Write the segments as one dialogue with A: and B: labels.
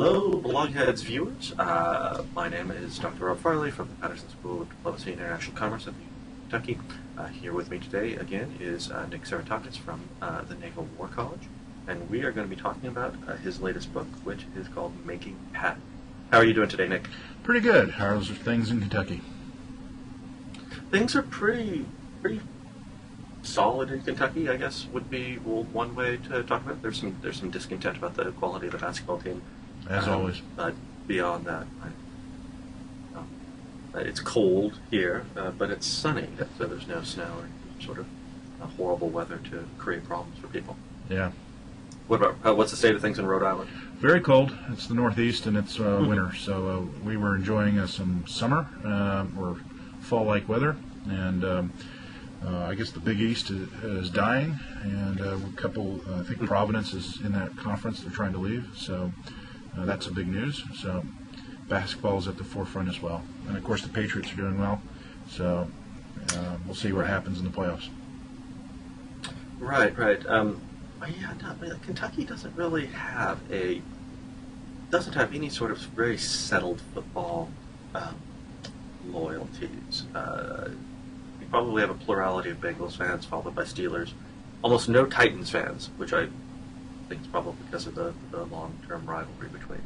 A: Hello, Blogheads viewers. My name is Dr. Rob Farley from the Patterson School of Diplomacy and International Commerce at Kentucky. Here with me today, again, is Nick Sarantakes from the Naval War College, and we are going to be talking about his latest book, which is called Making Patton. How are you doing today, Nick?
B: Pretty good. How's things in Kentucky?
A: Things are pretty solid in Kentucky, I guess, would be one way to talk about it. There's some discontent about the quality of the basketball team.
B: As always.
A: But beyond that, it's cold here, but it's sunny, so there's no snow or sort of horrible weather to create problems for people.
B: Yeah.
A: What about what's the state of things in Rhode Island?
B: Very cold. It's the Northeast and it's winter, so we were enjoying some summer or fall-like weather, and I guess the Big East is dying, and a couple, I think Providence is in that conference. They're trying to leave, so that's a big news. So basketball is at the forefront as well, and of course the Patriots are doing well. So we'll see what happens in the playoffs.
A: Right. Kentucky doesn't really have any sort of very settled football loyalties. We probably have a plurality of Bengals fans, followed by Steelers. Almost no Titans fans, which I think is probably because of the long-term rivalry between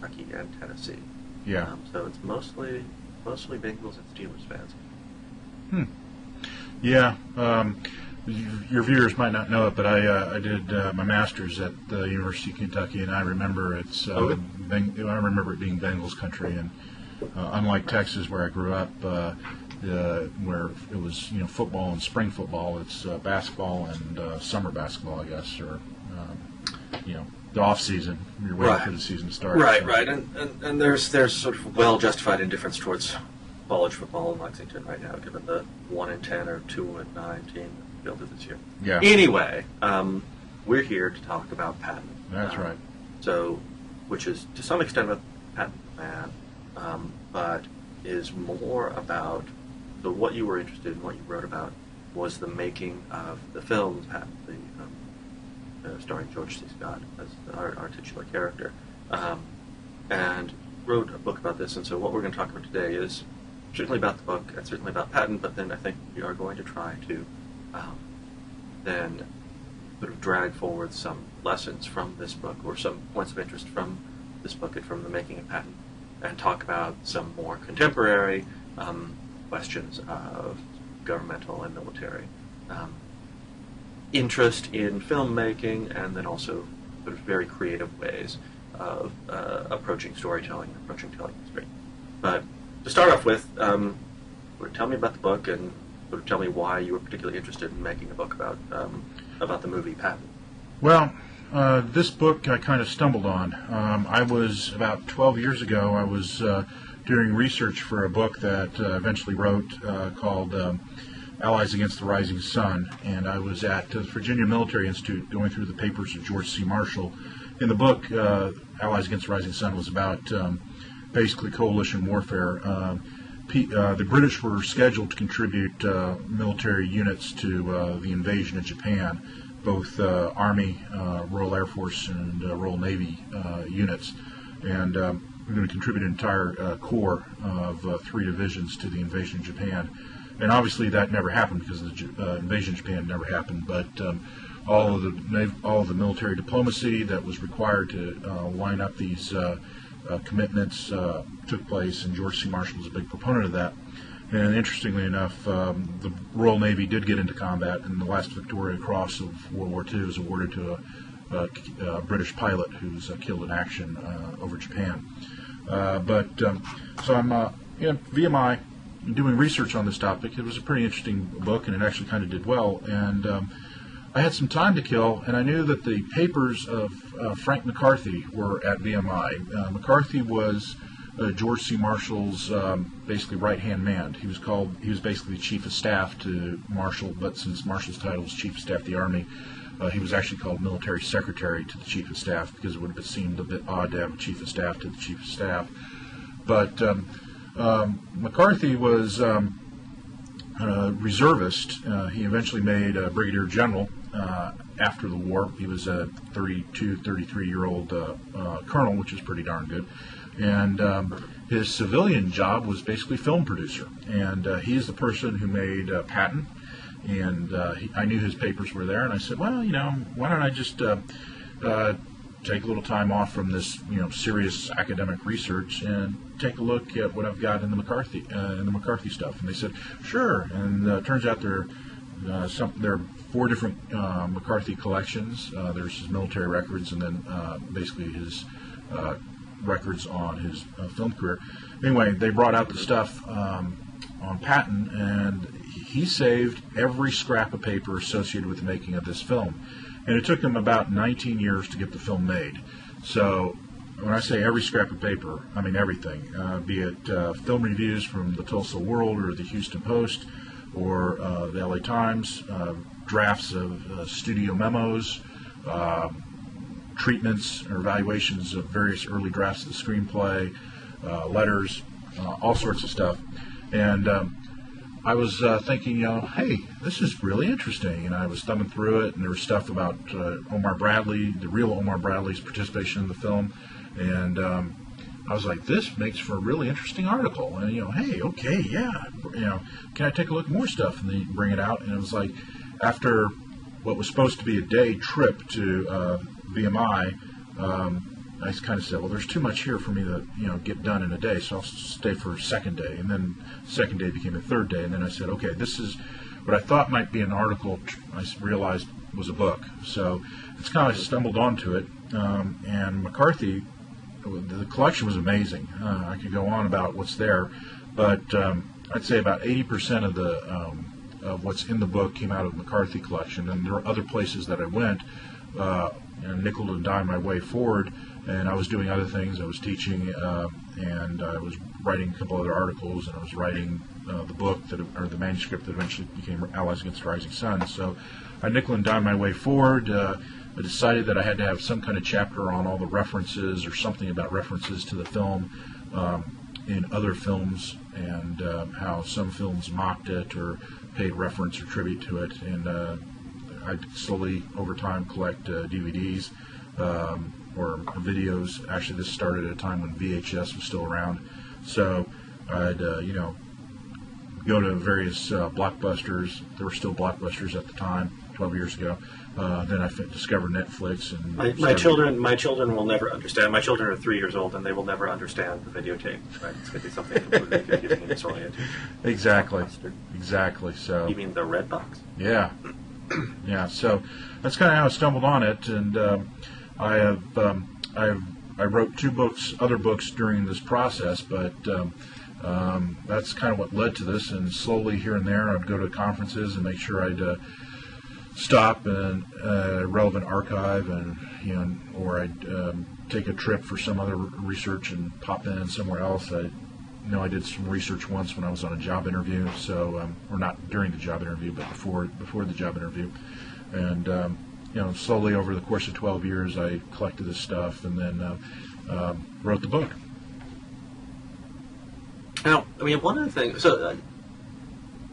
A: Kentucky and Tennessee.
B: Yeah.
A: So it's mostly Bengals and Steelers fans.
B: Yeah. Your viewers might not know it, but I did my master's at the University of Kentucky, and I remember I remember it being Bengals country, and unlike Texas, where I grew up, where it was football and spring football, it's basketball and summer basketball, I guess, or the off season. You're waiting for the season to start.
A: Right. And there's sort of well justified indifference towards college football in Lexington right now, given the 1-10 or 2-9 team fielded this year.
B: Yeah.
A: Anyway, we're here to talk about Patton.
B: That's right.
A: So, which is to some extent about Patton man, but is more about what you were interested in, what you wrote about, was the making of the film Patton, starring George C. Scott as our titular character, and wrote a book about this. And so what we're going to talk about today is certainly about the book and certainly about Patton, but then I think we are going to try to then sort of drag forward some lessons from this book or some points of interest from this book and from the making of Patton, and talk about some more contemporary questions of governmental and military interest in filmmaking, and then also sort of very creative ways of approaching storytelling, approaching telling history. But to start off with, tell me about the book and sort of tell me why you were particularly interested in making a book about the movie Patton.
B: Well, this book I kind of stumbled on. I was about 12 years ago. I was doing research for a book that eventually wrote called Allies Against the Rising Sun, and I was at the Virginia Military Institute going through the papers of George C. Marshall. In the book, Allies Against the Rising Sun was about basically coalition warfare. The British were scheduled to contribute military units to the invasion of Japan, both Army, Royal Air Force, and Royal Navy units, and we're going to contribute an entire corps of 3 divisions to the invasion of Japan. And obviously that never happened because the invasion of Japan never happened, but all of the military diplomacy that was required to line up these commitments took place, and George C. Marshall was a big proponent of that. And interestingly enough, the Royal Navy did get into combat, and the last Victoria Cross of World War II was awarded to a British pilot who was killed in action over Japan. So I'm via my doing research on this topic. It was a pretty interesting book, and it actually kind of did well. And I had some time to kill, and I knew that the papers of Frank McCarthy were at VMI. McCarthy was George C. Marshall's basically right-hand man. He was basically chief of staff to Marshall, but since Marshall's title was chief of staff of the Army, he was actually called military secretary to the chief of staff, because it would have seemed a bit odd to have a chief of staff to the chief of staff. But McCarthy was reservist. He eventually made brigadier general after the war. He was a 32, 33-year-old colonel, which is pretty darn good. And his civilian job was basically film producer. And he's the person who made Patton. And I knew his papers were there. And I said, well, why don't I just take a little time off from this, serious academic research and take a look at what I've got in the McCarthy stuff. And they said, sure. And it turns out there are 4 different McCarthy collections. There's his military records, and then basically his records on his film career. Anyway, they brought out the stuff on Patton, and he saved every scrap of paper associated with the making of this film. And it took him about 19 years to get the film made. So when I say every scrap of paper, I mean everything, be it film reviews from the Tulsa World or the Houston Post or the LA Times, drafts of studio memos, treatments or evaluations of various early drafts of the screenplay, letters, all sorts of stuff. And I was thinking, hey, this is really interesting. And I was thumbing through it, and there was stuff about Omar Bradley, the real Omar Bradley's participation in the film. And I was like, this makes for a really interesting article. And, hey, okay, yeah, can I take a look at more stuff? And then you bring it out. And it was like, after what was supposed to be a day trip to VMI, I kind of said, well, there's too much here for me to, get done in a day, so I'll stay for a second day. And then the second day became a third day. And then I said, okay, this is what I thought might be an article, I realized was a book. So it's kind of stumbled onto it. And McCarthy, the collection was amazing. I could go on about what's there, but I'd say about 80% of what's in the book came out of the McCarthy collection. And there are other places that I went, and nickel and dime my way forward. And I was doing other things. I was teaching, and I was writing a couple other articles, and I was writing the book or the manuscript that eventually became Allies Against the Rising Sun. So I nickel and dime my way forward. I decided that I had to have some kind of chapter on all the references or something about references to the film in other films, and how some films mocked it or paid reference or tribute to it. And I slowly, over time, collect DVDs. Or videos. Actually, this started at a time when VHS was still around. So I'd, go to various Blockbusters. There were still Blockbusters at the time, 12 years ago. Then I discovered Netflix. And
A: my children will never understand. My children are 3 years old, and they will never understand the videotape. Right? It's going to be something completely confusing and disorienting.
B: Exactly. So.
A: You mean the red box?
B: Yeah. Yeah. So that's kind of how I stumbled on it, and. I wrote 2 other books during this process, but that's kind of what led to this. And slowly, here and there, I'd go to conferences and make sure I'd stop and relevant archive, and or I'd take a trip for some other research and pop in somewhere else. I did some research once when I was on a job interview, so or not during the job interview, but before the job interview, and. Slowly over the course of 12 years, I collected this stuff and then wrote the book.
A: Now, one of the things,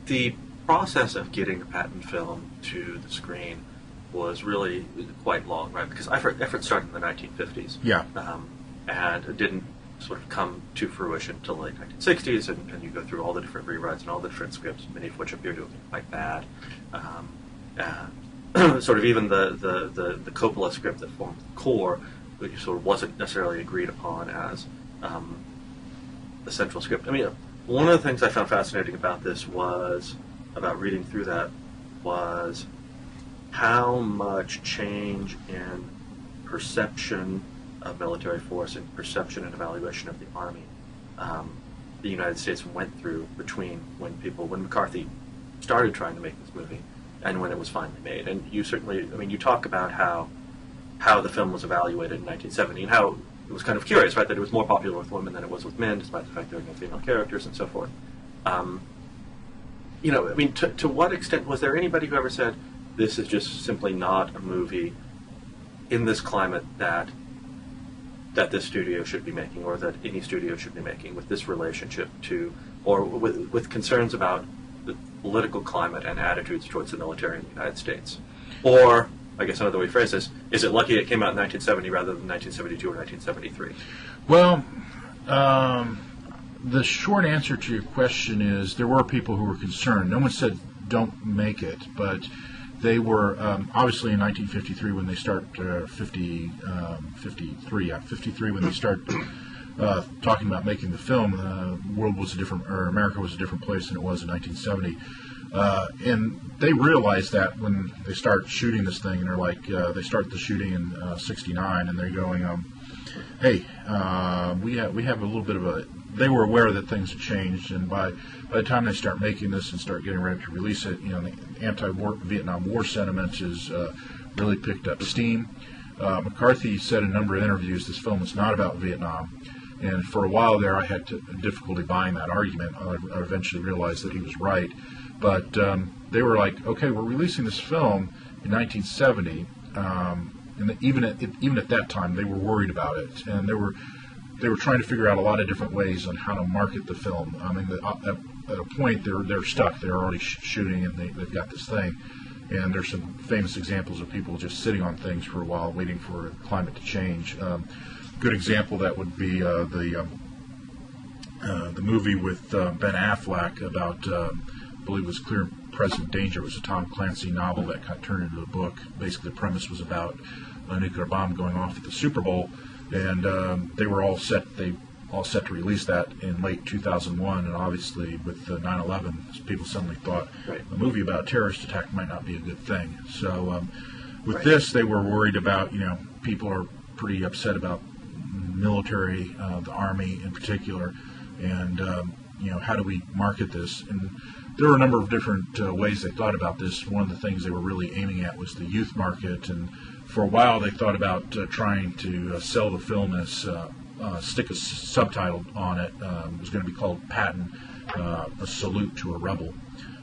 A: the process of getting the Patton film to the screen was really quite long, right? Because efforts started in the 1950s.
B: Yeah.
A: And it didn't sort of come to fruition until the late 1960s, and you go through all the different rewrites and all the different scripts, many of which appear to have been quite bad. Sort of even the Coppola script that formed the core, which sort of wasn't necessarily agreed upon as the central script. One of the things I found fascinating about this about reading through that, was how much change in perception of military force and perception and evaluation of the Army the United States went through between when McCarthy started trying to make this movie and when it was finally made. And you certainly, you talk about how the film was evaluated in 1970 and how it was kind of curious, right, that it was more popular with women than it was with men, despite the fact there were no female characters and so forth. To what extent, was there anybody who ever said, this is just simply not a movie in this climate that this studio should be making, or that any studio should be making, with this relationship to, or with concerns about the political climate and attitudes towards the military in the United States? Or I guess another way to phrase this, is it lucky it came out in 1970 rather than 1972 or 1973?
B: Well, the short answer to your question is there were people who were concerned. No one said don't make it, but they were obviously in 1953 when they start 53 when they start talking about making the film. The world was a different, or America was a different place than it was in 1970. And they realized that when they start shooting this thing, and they're like, they start the shooting in '69, and they're going, hey, we have a little bit of a. They were aware that things had changed, and by the time they start making this and start getting ready to release it, the anti-war Vietnam War sentiment is really picked up steam. McCarthy said in a number of interviews, this film is not about Vietnam. And for a while there, I had difficulty buying that argument. I eventually realized that he was right. But they were like, okay, we're releasing this film in 1970, and even at that time, they were worried about it, and they were trying to figure out a lot of different ways on how to market the film. I mean, at a point, they're stuck. They're already shooting, and they've got this thing. And there's some famous examples of people just sitting on things for a while, waiting for climate to change. Good example that would be the movie with Ben Affleck about, I believe it was Clear and Present Danger. It was a Tom Clancy novel that got turned into a book. Basically, the premise was about a nuclear bomb going off at the Super Bowl, and they were all set. They all set to release that in late 2001, and obviously with 9/11, people suddenly thought a movie about a terrorist attack might not be a good thing. So with this, they were worried about, people are pretty upset about military, the Army in particular, and how do we market this? And there were a number of different ways they thought about this. One of the things they were really aiming at was the youth market, and for a while they thought about trying to sell the film as stick a subtitle on it. It was going to be called Patton, A Salute to a Rebel.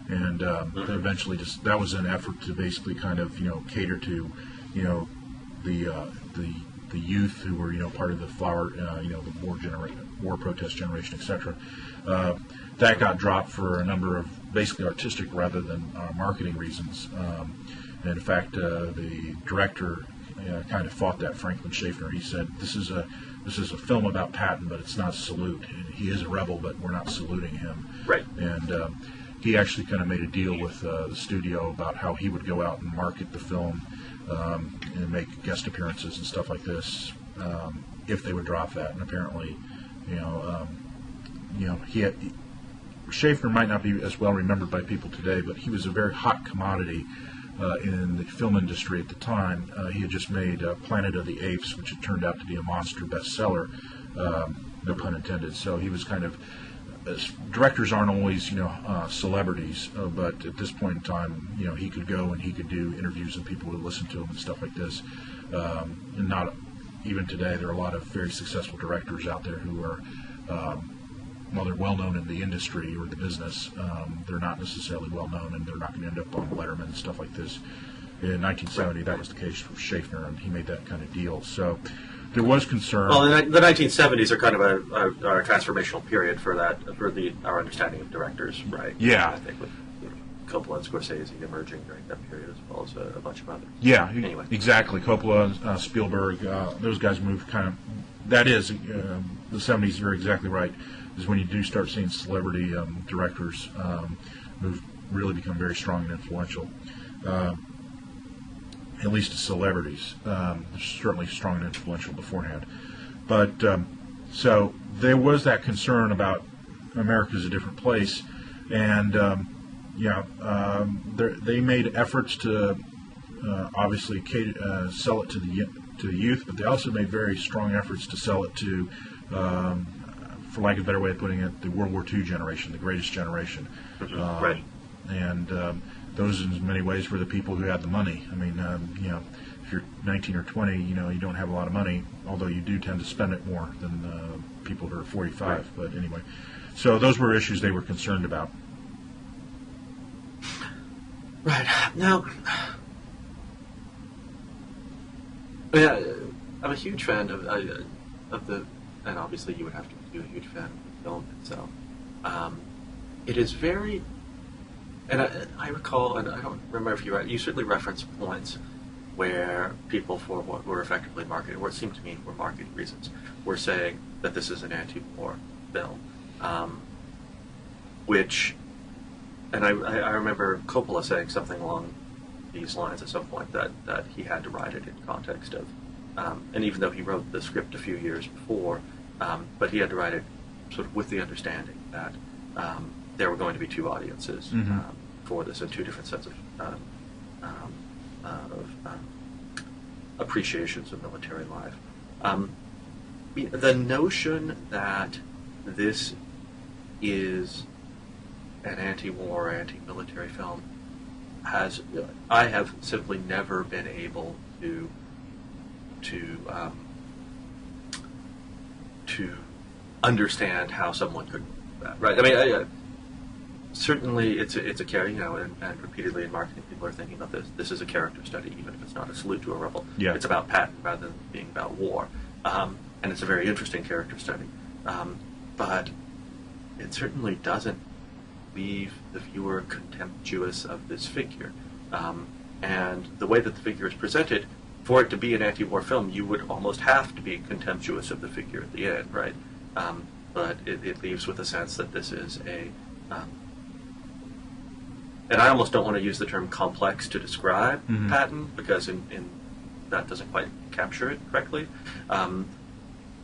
B: And they eventually that was an effort to basically kind of, cater to, the youth who were, part of the flower, the war protest generation, etc. That got dropped for a number of basically artistic rather than marketing reasons. And in fact, the director kind of fought that, Franklin Schaffner. He said, this is a film about Patton, but it's not a salute. He is a rebel, but we're not saluting him.
A: Right.
B: And he actually kind of made a deal with the studio about how he would go out and market the film and make guest appearances and stuff like this if they would drop that. And apparently, Schaffner might not be as well remembered by people today, but he was a very hot commodity in the film industry at the time. He had just made Planet of the Apes, which had turned out to be a monster bestseller, no pun intended. So he was kind of, directors aren't always, celebrities, but at this point in time, he could go and he could do interviews and people would listen to him and stuff like this. And not even today, there are a lot of very successful directors out there who are, while they're well known in the industry or the business, they're not necessarily well known, and they're not going to end up on Letterman and stuff like this. In 1970, that was the case for Schaffner, and he made that kind of deal. So there was concern.
A: Well, the 1970s are kind of a transformational period for that, for our understanding of directors, right?
B: Yeah.
A: I think with Coppola and Scorsese emerging during that period, as well as a bunch of others.
B: Yeah,
A: anyway.
B: Exactly. Coppola, Spielberg, those guys moved kind of. That is, the 70s. You're exactly right. Is when you do start seeing celebrity directors become very strong and influential. At least as celebrities. Certainly strong and influential beforehand. But so there was that concern about America's a different place, and they made efforts to obviously sell it to the youth, but they also made very strong efforts to sell it to, for lack of a better way of putting it, the World War II generation, the greatest generation.
A: Right.
B: And those, in many ways, were the people who had the money. I mean, if you're 19 or 20, you don't have a lot of money, although you do tend to spend it more than people who are 45. Right. But anyway, so those were issues they were concerned about.
A: Right. Now, I'm a huge fan of the, and obviously you would have to be a huge fan of the film itself. It is very, and I recall, and I don't remember if you certainly reference points where people, for what were effectively marketing, what seemed to me were marketing reasons, were saying that this is an anti-war film, which, and I remember Coppola saying something along these lines at some point, that he had to write it in context of, and even though he wrote the script a few years before, but he had to write it sort of with the understanding that there were going to be two audiences for this, and two different sets of appreciations of military life. The notion that this is an anti-war, anti-military film I have simply never been able to understand how someone could do that, right? I mean, certainly it's a character, and repeatedly in marketing people are thinking about this. This is a character study, even if it's not a salute to a rebel.
B: Yeah.
A: It's about Patton rather than being about war, and it's a very interesting character study. But it certainly doesn't leave the viewer contemptuous of this figure. And the way that the figure is presented, for it to be an anti-war film, you would almost have to be contemptuous of the figure at the end, right? But it leaves with a sense that this is a... and I almost don't want to use the term complex to describe Patton, because in that doesn't quite capture it correctly.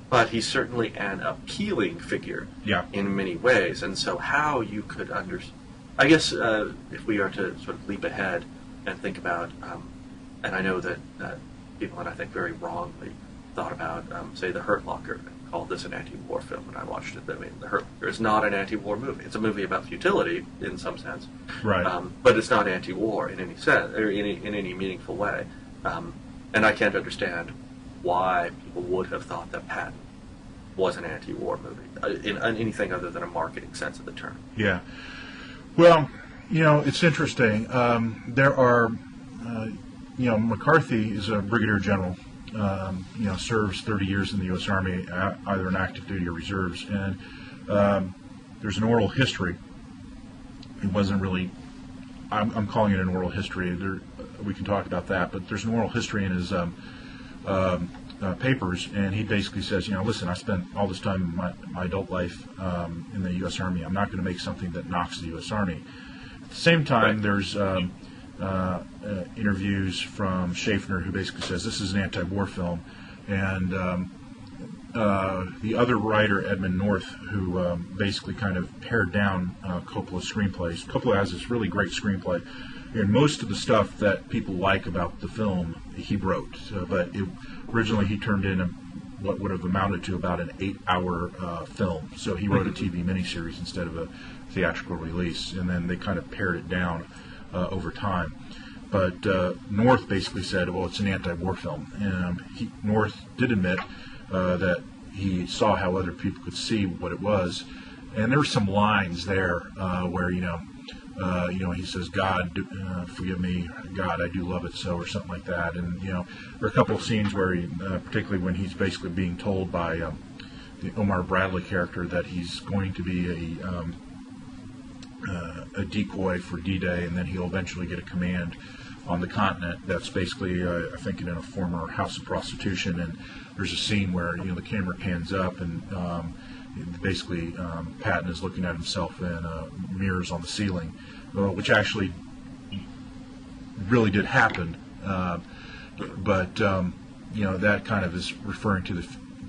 A: But he's certainly an appealing figure in many ways, and so how you could I guess if we are to sort of leap ahead and think about, and I know that people, and I think very wrongly, thought about, say, The Hurt Locker, and called this an anti-war film, and I watched it. I mean, The Hurt Locker is not an anti-war movie. It's a movie about futility in some sense,
B: right?
A: But it's not anti-war in any sense, or in any meaningful way. And I can't understand why people would have thought that Patton was an anti-war movie in anything other than a marketing sense of the term.
B: Yeah. Well, it's interesting. There are, McCarthy is a brigadier general, serves 30 years in the U.S. Army, either in active duty or reserves, and there's an oral history. It wasn't really, I'm calling it an oral history. We can talk about that, but there's an oral history in his papers, and he basically says, listen, I spent all this time in my adult life in the U.S. Army. I'm not going to make something that knocks the U.S. Army. At the same time, there's interviews from Schaffner, who basically says this is an anti-war film, and the other writer, Edmund North, who basically kind of pared down Coppola's screenplays. Coppola has this really great screenplay, and most of the stuff that people like about the film he wrote, but originally he turned in what would have amounted to about an 8-hour film. So he wrote a TV miniseries instead of a theatrical release, and then they kind of pared it down over time. But North basically said, well, it's an anti-war film. And North did admit that he saw how other people could see what it was. And there were some lines there where, he says, God, forgive me, God, I do love it so, or something like that. And, there are a couple of scenes where, particularly when he's basically being told by the Omar Bradley character that he's going to be a decoy for D-Day, and then he'll eventually get a command on the continent. That's basically, I think, in a former house of prostitution. And there's a scene where, the camera pans up, and basically Patton is looking at himself in mirrors on the ceiling, which actually really did happen. But that kind of is referring to the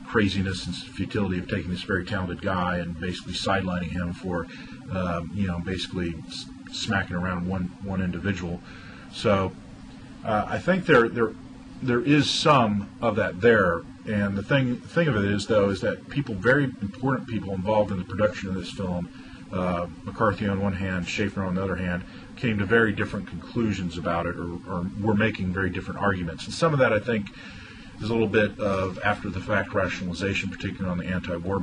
B: craziness and futility of taking this very talented guy and basically sidelining him for, basically smacking around one individual. So I think there is some of that there. And the thing of it is, though, is that very important people involved in the production of this film, McCarthy on one hand, Schaffner on the other hand, came to very different conclusions about it, or were making very different arguments. And some of that, I think, is a little bit of after-the-fact rationalization, particularly on the anti-war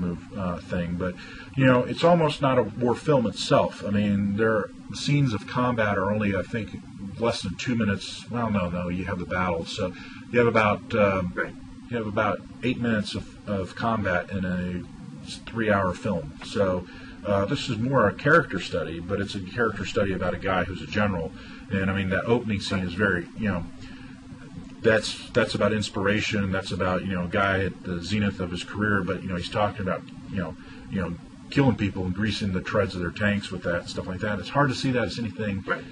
B: thing. But, it's almost not a war film itself. I mean, the scenes of combat are only, I think, less than 2 minutes. Well, no, you have the battles. So you have about... You have about 8 minutes of combat in a 3-hour film. So this is more a character study, but it's a character study about a guy who's a general. And I mean, that opening scene is very, that's about inspiration. That's about a guy at the zenith of his career, but he's talking about killing people and greasing the treads of their tanks with that stuff like that. It's hard to see that as anything.
A: Right.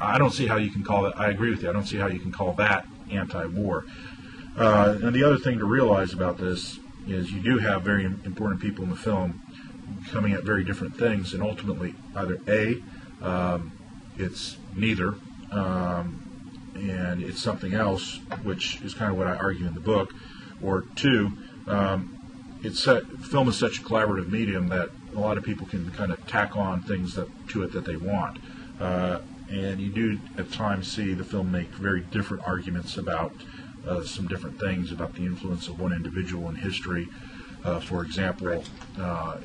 B: I don't see how you can call it. I agree with you. I don't see how you can call that anti-war. And the other thing to realize about this is you do have very important people in the film coming at very different things, and ultimately either it's neither, and it's something else, which is kind of what I argue in the book, or two, film is such a collaborative medium that a lot of people can kind of tack on things to it that they want. And you do at times see the film make very different arguments about some different things about the influence of one individual in history. For example,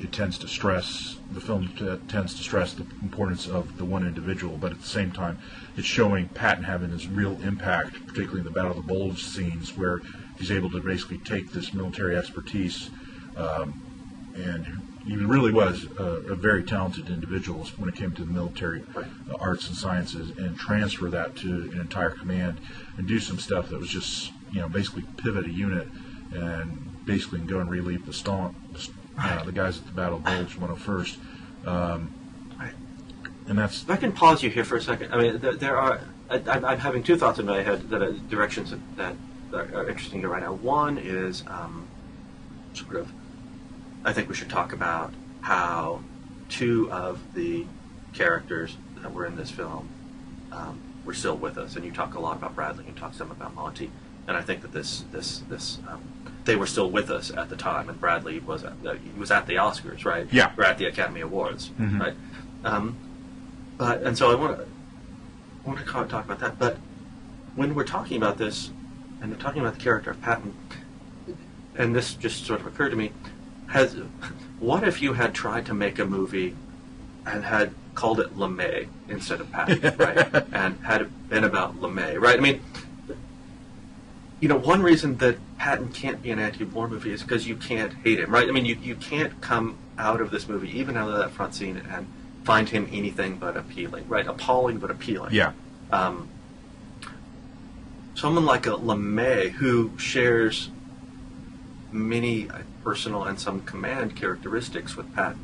B: it tends to stress, the film tends to stress the importance of the one individual, but at the same time, it's showing Patton having this real impact, particularly in the Battle of the Bulge scenes, where he's able to basically take this military expertise, and he really was a very talented individual when it came to the military arts and sciences, and transfer that to an entire command and do some stuff that was just, basically pivot a unit and basically go and relieve the guys at the Battle of Bulge 101st. And that's...
A: If I can pause you here for a second. I mean, I'm having two thoughts in my head that are directions that are interesting to right now. One is I think we should talk about how two of the characters that were in this film were still with us. And you talk a lot about Bradley, and you talk some about Monty. And I think that they were still with us at the time, and Bradley was at the Oscars, right?
B: Yeah.
A: Or at the Academy Awards, right? And so I want to talk about that. But when we're talking about this, and we're talking about the character of Patton, and this just sort of occurred to me, what if you had tried to make a movie and had called it LeMay instead of Patton, right? And had it been about LeMay, right? I mean, one reason that Patton can't be an anti-war movie is because you can't hate him, right? I mean, you can't come out of this movie, even out of that front scene, and find him anything but appealing, right? Appalling but appealing.
B: Yeah.
A: Someone like a LeMay who shares many personal and some command characteristics with Patton.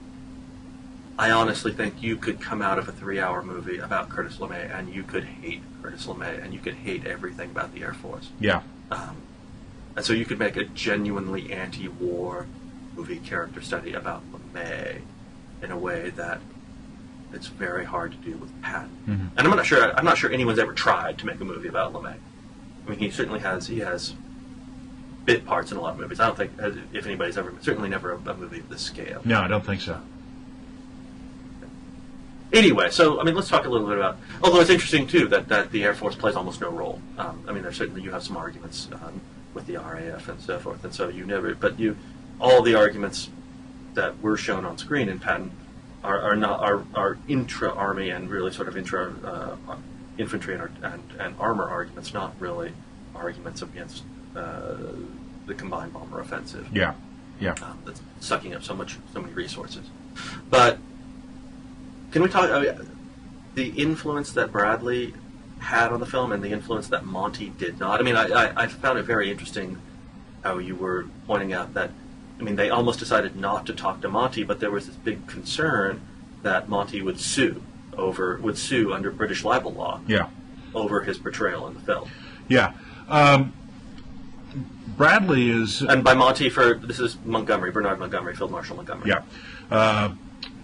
A: I honestly think you could come out of a 3-hour movie about Curtis LeMay and you could hate Curtis LeMay and you could hate everything about the Air Force.
B: Yeah.
A: And so you could make a genuinely anti-war movie character study about LeMay in a way that it's very hard to do with Patton. Mm-hmm. And I'm not sure anyone's ever tried to make a movie about LeMay. I mean, he has bit parts in a lot of movies. I don't think, if anybody's ever, certainly never a movie of this scale.
B: No, I don't think so.
A: Anyway, so, I mean, let's talk a little bit about, although it's interesting, too, that the Air Force plays almost no role. I mean, there's certainly, you have some arguments with the RAF and so forth, and so all the arguments that were shown on screen in Patton are intra-army and really sort of infantry and armor arguments, not really arguments against the combined bomber offensive.
B: Yeah, yeah.
A: That's sucking up so many resources. But can we talk the influence that Bradley had on the film and the influence that Monty did not? I mean, I found it very interesting how you were pointing out that, I mean, they almost decided not to talk to Monty, but there was this big concern that Monty would sue under British libel law.
B: Yeah.
A: Over his portrayal in the film.
B: Yeah. Bradley is...
A: And by Monty, this is Montgomery, Bernard Montgomery, Field Marshal Montgomery.
B: Yeah.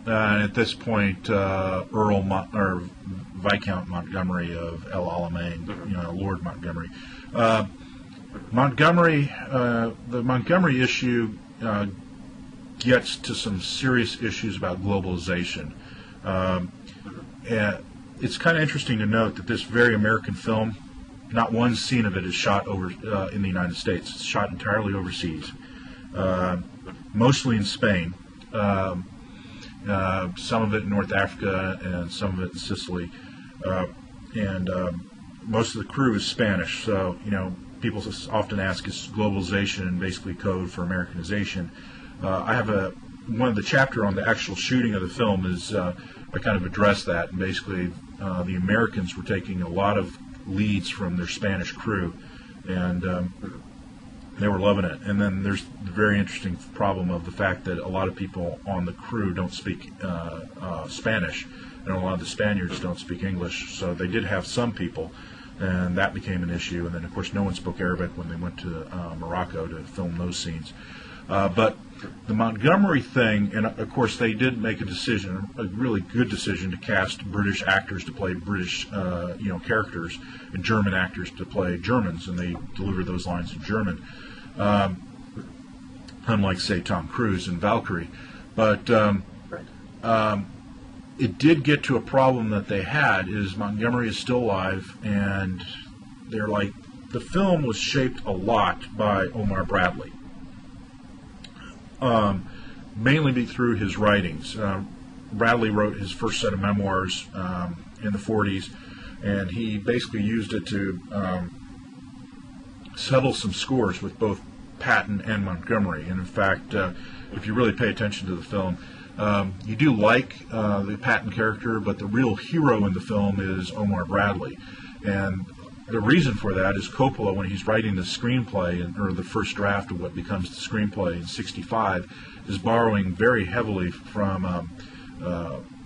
B: At this point, Viscount Montgomery of El Alamein, mm-hmm. Lord Montgomery. The Montgomery issue gets to some serious issues about globalization. And it's kind of interesting to note that this very American film, not one scene of it is shot over in the United States. It's shot entirely overseas, mostly in Spain. Some of it in North Africa and some of it in Sicily, and most of the crew is Spanish. So people often ask, is globalization basically code for Americanization? I have one of the chapter on the actual shooting of the film is I kind of address that, and basically the Americans were taking a lot of leads from their Spanish crew and they were loving it. And then there's the very interesting problem of the fact that a lot of people on the crew don't speak Spanish, and a lot of the Spaniards don't speak English, so they did have some people, and that became an issue. And then, of course, no one spoke Arabic when they went to Morocco to film those scenes. But the Montgomery thing, and of course they did make a decision, a really good decision, to cast British actors to play British, characters, and German actors to play Germans, and they delivered those lines in German, unlike, say, Tom Cruise in Valkyrie. But it did get to a problem that they had, is Montgomery is still alive, and they're like, the film was shaped a lot by Omar Bradley. Mainly through his writings. Bradley wrote his first set of memoirs in the 40s, and he basically used it to settle some scores with both Patton and Montgomery. And in fact, if you really pay attention to the film, you do like the Patton character, but the real hero in the film is Omar Bradley. And the reason for that is Coppola, when he's writing the screenplay, or the first draft of what becomes the screenplay in '65, is borrowing very heavily from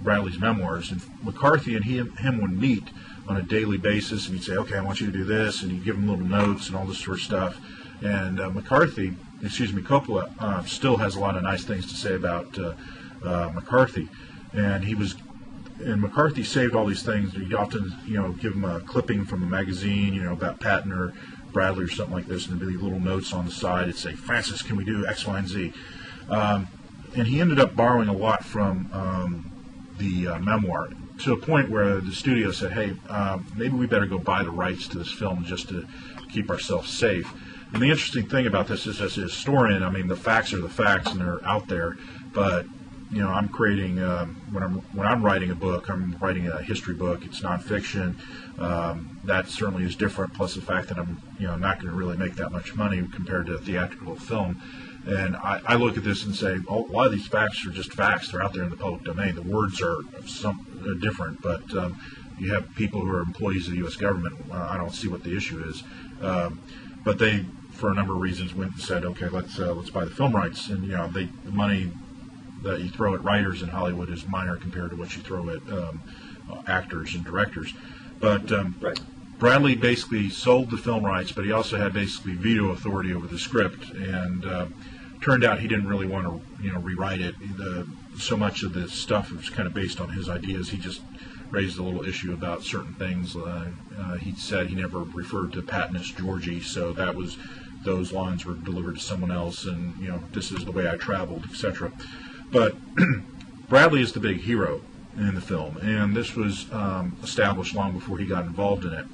B: Bradley's memoirs. And McCarthy and him would meet on a daily basis, and he'd say, okay, I want you to do this, and he'd give him little notes and all this sort of stuff. And Coppola still has a lot of nice things to say about McCarthy. And McCarthy saved all these things. He'd often, give him a clipping from a magazine, about Patton or Bradley or something like this, and there'd be little notes on the side. It'd say, Francis, can we do X, Y, and Z? And he ended up borrowing a lot from the memoir, to a point where the studio said, hey, maybe we better go buy the rights to this film just to keep ourselves safe. And the interesting thing about this is, as a historian, the facts are the facts, and they're out there, but I'm creating, when I'm writing a book, I'm writing a history book. It's nonfiction. That certainly is different, plus the fact that I'm not going to really make that much money compared to a theatrical film. And I look at this and say, a lot of these facts are just facts. They're out there in the public domain. The words are different, but you have people who are employees of the U.S. government. I don't see what the issue is. But they, for a number of reasons, went and said, okay, let's buy the film rights. And, the money that you throw at writers in Hollywood is minor compared to what you throw at actors and directors. But Bradley basically sold the film rights, but he also had basically veto authority over the script, and turned out he didn't really want to rewrite it. So much of the stuff was kind of based on his ideas. He just raised a little issue about certain things. He said he never referred to Patton as Georgie, so those lines were delivered to someone else, and this is the way I traveled, etc. But Bradley is the big hero in the film, and this was established long before he got involved in it.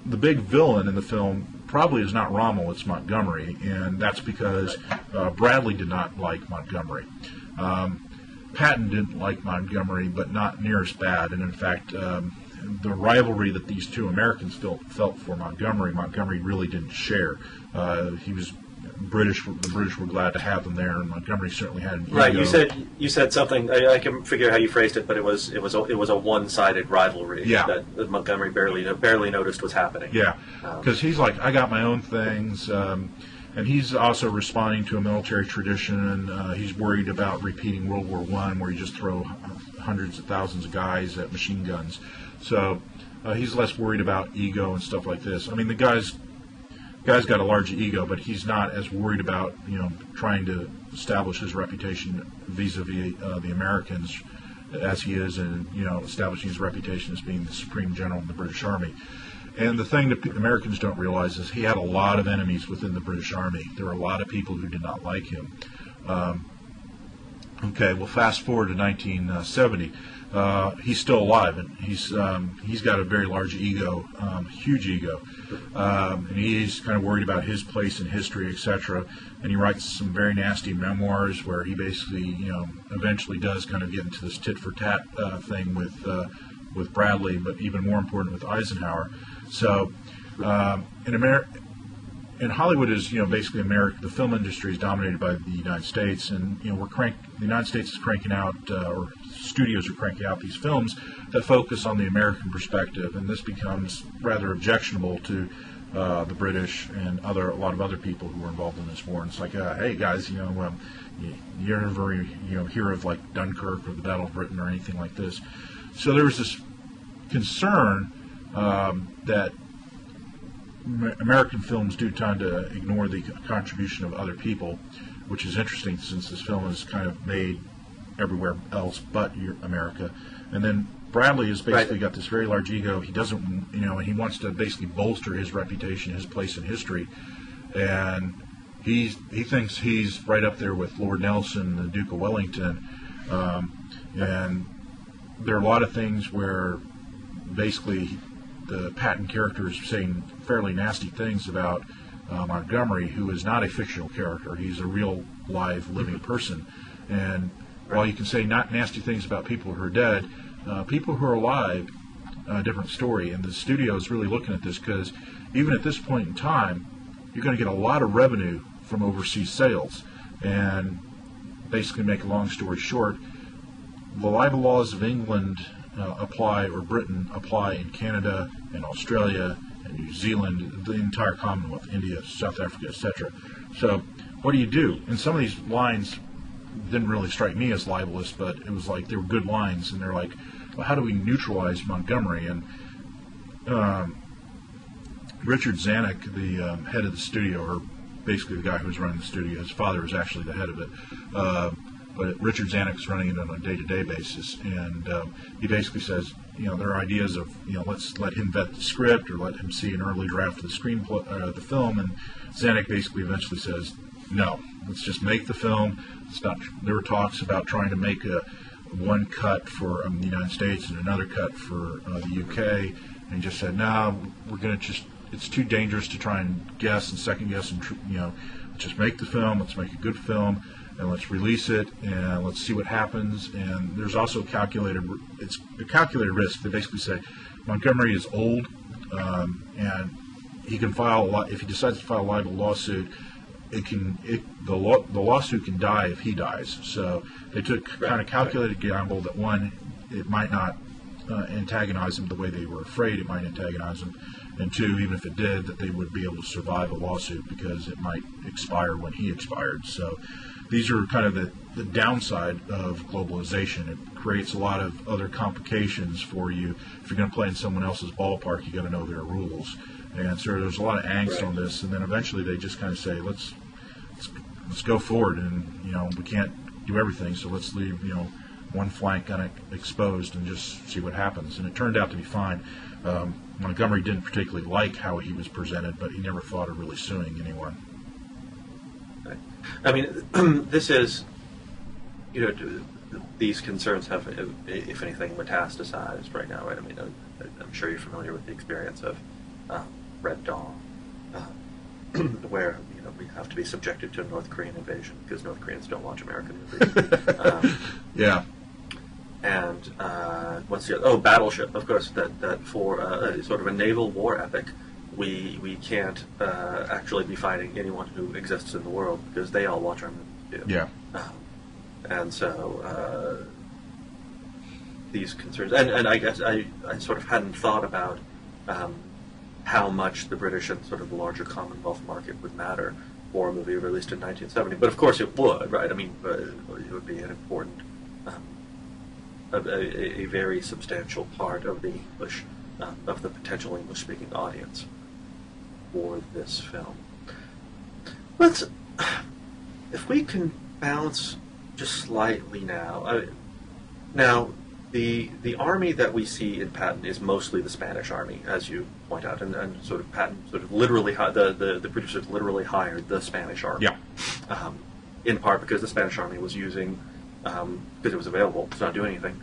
B: The big villain in the film probably is not Rommel, it's Montgomery, and that's because Bradley did not like Montgomery. Patton didn't like Montgomery, but not near as bad, and in fact, the rivalry that these two Americans felt for Montgomery really didn't share. He was British. The British were glad to have him there, and Montgomery certainly had an ego.
A: Right. You said something. I can figure how you phrased it, but it was a one-sided rivalry.
B: Yeah.
A: That Montgomery barely noticed was happening.
B: Yeah. Because he's like, I got my own things, and he's also responding to a military tradition. He's worried about repeating World War I, where you just throw hundreds of thousands of guys at machine guns. So he's less worried about ego and stuff like this. The guy's got a large ego, but he's not as worried about trying to establish his reputation vis-a-vis the Americans as he is in establishing his reputation as being the supreme general in the British Army. And the thing that Americans don't realize is he had a lot of enemies within the British Army. There were a lot of people who did not like him. Okay, well, fast forward to 1970. He's still alive, and he's got a very large ego, huge ego, and he's kind of worried about his place in history, etc. And he writes some very nasty memoirs where he basically, eventually does kind of get into this tit for tat thing with Bradley, but even more important with Eisenhower. So, and Hollywood is, basically America. The film industry is dominated by the United States, and the United States is cranking out, or studios are cranking out these films that focus on the American perspective, and this becomes rather objectionable to the British and a lot of other people who were involved in this war. And it's like, hey guys, you ever hear of like Dunkirk or the Battle of Britain or anything like this? So there was this concern that American films do tend to ignore the contribution of other people, which is interesting since this film is kind of made everywhere else but America. And then Bradley has basically got this very large ego. He doesn't, and he wants to basically bolster his reputation, his place in history, and he thinks he's right up there with Lord Nelson, the Duke of Wellington, and there are a lot of things where basically the Patton character is saying fairly nasty things about Montgomery, who is not a fictional character. He's a real, live, living person. And while you can say not nasty things about people who are dead, people who are alive, a different story. And the studio is really looking at this because even at this point in time, you're going to get a lot of revenue from overseas sales. And basically, make a long story short, the libel laws of England apply, or Britain apply in Canada and Australia and New Zealand, the entire Commonwealth, India, South Africa, etc. So what do? And some of these lines didn't really strike me as libelous, but it was like they were good lines, and they're like, well, how do we neutralize Montgomery? And Richard Zanuck, the head of the studio, or basically the guy who was running the studio, his father was actually the head of it, but Richard Zanuck is running it on a day-to-day basis, and he basically says, there are ideas of, let's let him vet the script or let him see an early draft of the screenplay, the film, and Zanuck basically eventually says, no, let's just make the film. It's not. There were talks about trying to make one cut for the United States and another cut for the UK, and he just said, no, we're going to it's too dangerous to try and guess and second guess, and let's just make the film. Let's make a good film. And let's release it, and let's see what happens. And there's also it's a calculated risk. They basically say Montgomery is old, and he can file a lot. If he decides to file a libel lawsuit, the lawsuit can die if he dies. So they took kind of calculated gamble that one, it might not antagonize him the way they were afraid it might antagonize him, and two, even if it did, that they would be able to survive a lawsuit because it might expire when he expired. So these are kind of the downside of globalization. It creates a lot of other complications for you. If you're going to play in someone else's ballpark, you got to know their rules. And so there's a lot of angst on this. And then eventually they just kind of say, let's go forward. And we can't do everything, so let's leave one flank kind of exposed and just see what happens. And it turned out to be fine. Montgomery didn't particularly like how he was presented, but he never thought of really suing anyone.
A: I mean, this is, these concerns have, if anything, metastasized right now, right? I mean, I'm sure you're familiar with the experience of Red Dawn, where, we have to be subjected to a North Korean invasion because North Koreans don't watch American movies.
B: Yeah.
A: And what's the other? Oh, Battleship, of course, that for sort of a naval war epic, we can't actually be fighting anyone who exists in the world because they all watch our movies too.
B: Yeah.
A: And so these concerns, and I guess I sort of hadn't thought about how much the British and sort of the larger Commonwealth market would matter for a movie released in 1970. But of course it would, right? I mean, it would be an important, a very substantial part of the English, of the potential English-speaking audience for this film. If we can bounce just slightly now. The army that we see in Patton is mostly the Spanish army, as you point out, and sort of Patton sort of literally the producers literally hired the Spanish army.
B: Yeah.
A: In part because the Spanish army was using because it was available, it's not doing anything,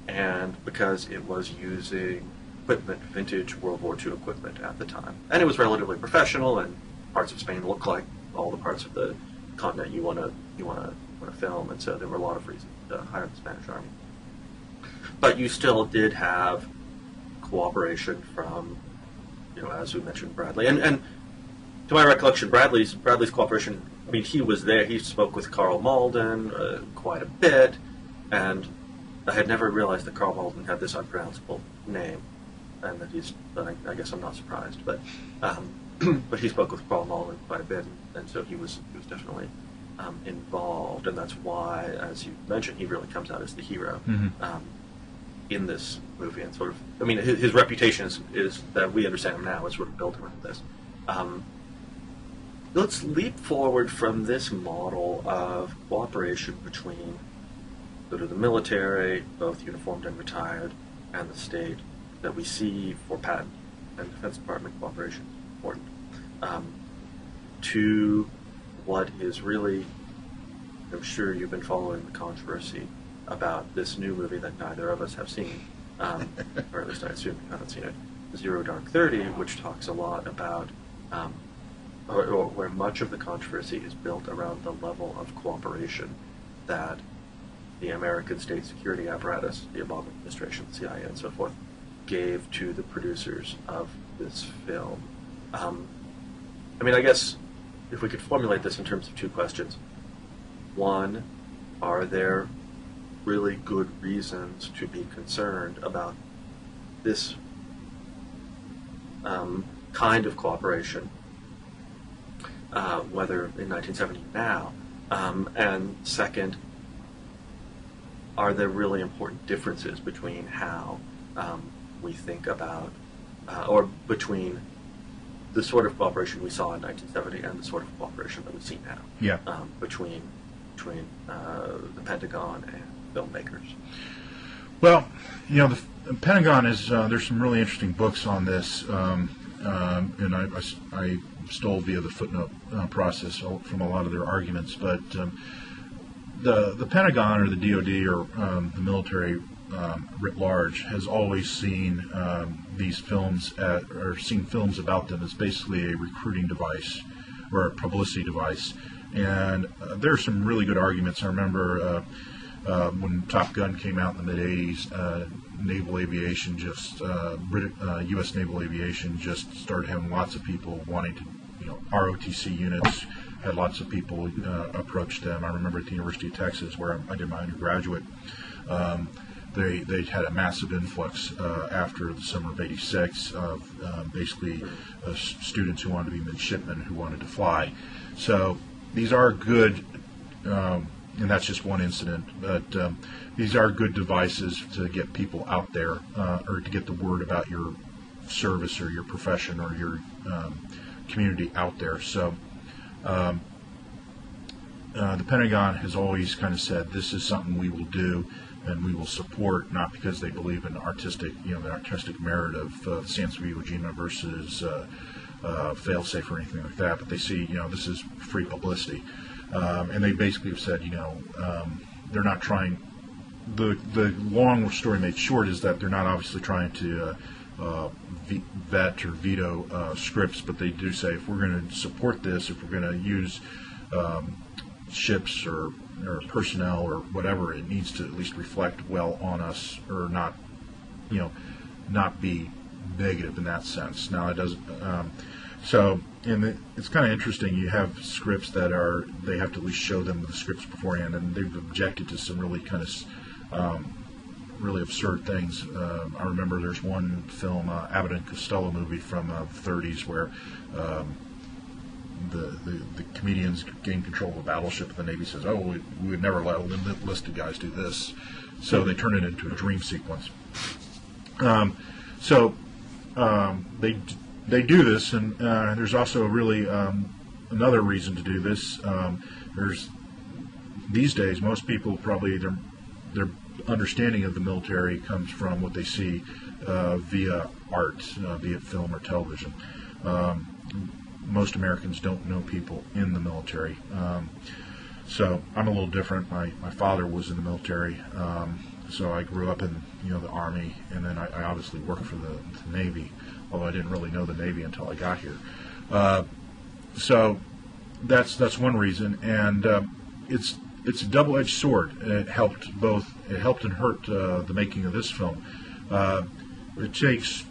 A: and because it was using equipment, vintage World War II equipment at the time, and it was relatively professional, and parts of Spain look like all the parts of the continent you want to film, and so there were a lot of reasons to hire the Spanish army. But you still did have cooperation from, as we mentioned, Bradley, and to my recollection, Bradley's cooperation. I mean, he was there. He spoke with Carl Malden quite a bit, and I had never realized that Carl Malden had this unpronounceable name, and that he's. But I guess I'm not surprised. But but he spoke with Carl Malden quite a bit, and so he was definitely involved, and that's why, as you mentioned, he really comes out as the hero in this movie, and sort of. I mean, his reputation is that we understand him now is sort of built around this. Let's leap forward from this model of cooperation between sort of the military, both uniformed and retired, and the state that we see for Patton and Defense Department cooperation is important, to what is really, I'm sure you've been following the controversy about this new movie that neither of us have seen, or at least I assume you haven't seen it, Zero Dark 30, which talks a lot about or where much of the controversy is built around the level of cooperation that the American state security apparatus, the Obama administration, the CIA, and so forth, gave to the producers of this film. I mean, I guess if we could formulate this in terms of two questions. One, are there really good reasons to be concerned about this kind of cooperation, whether in 1970 now, and second, are there really important differences between how we think about, or between the sort of cooperation we saw in 1970 and the sort of cooperation that we see now?
B: Yeah.
A: Between the Pentagon and filmmakers.
B: Well, you know, the Pentagon is there's some really interesting books on this, and I stole via the footnote process from a lot of their arguments. But the Pentagon or the DoD or the military writ large has always seen these films or seen films about them as basically a recruiting device or a publicity device. And there are some really good arguments. I remember when Top Gun came out in the mid-'80s, naval aviation U.S. naval aviation just started having lots of people wanting to, ROTC units, had lots of people approach them. I remember at the University of Texas, where I did my undergraduate, they had a massive influx after the summer of '86 of basically students who wanted to be midshipmen who wanted to fly. So these are good, and that's just one incident, but these are good devices to get people out there or to get the word about your service or your profession or your community out there. So the Pentagon has always kind of said this is something we will do and we will support, not because they believe in artistic, the artistic merit of Sans Vivo Jima versus fail-safe or anything like that, but they see, this is free publicity. And they basically have said, they're not trying, the long story made short is that they're not obviously trying to vet or veto scripts, but they do say if we're going to support this, if we're going to use ships or personnel or whatever, it needs to at least reflect well on us or not, not be negative in that sense. Now it doesn't. It's kind of interesting. You have scripts that they have to at least show them the scripts beforehand, and they've objected to some really kind of really absurd things. I remember there's one film, Abbott and Costello movie from the 30s, where the comedians gain control of a battleship, and the Navy says, "Oh, we would never let enlisted guys do this," so they turn it into a dream sequence. They do this, and there's also really another reason to do this. There's these days, most people probably their understanding of the military comes from what they see via art, be it film or television. Most Americans don't know people in the military, so I'm a little different. My father was in the military, so I grew up in the Army, and then I obviously worked for the Navy, although I didn't really know the Navy until I got here. So that's one reason, and it's a double-edged sword. It helped and hurt the making of this film. It takes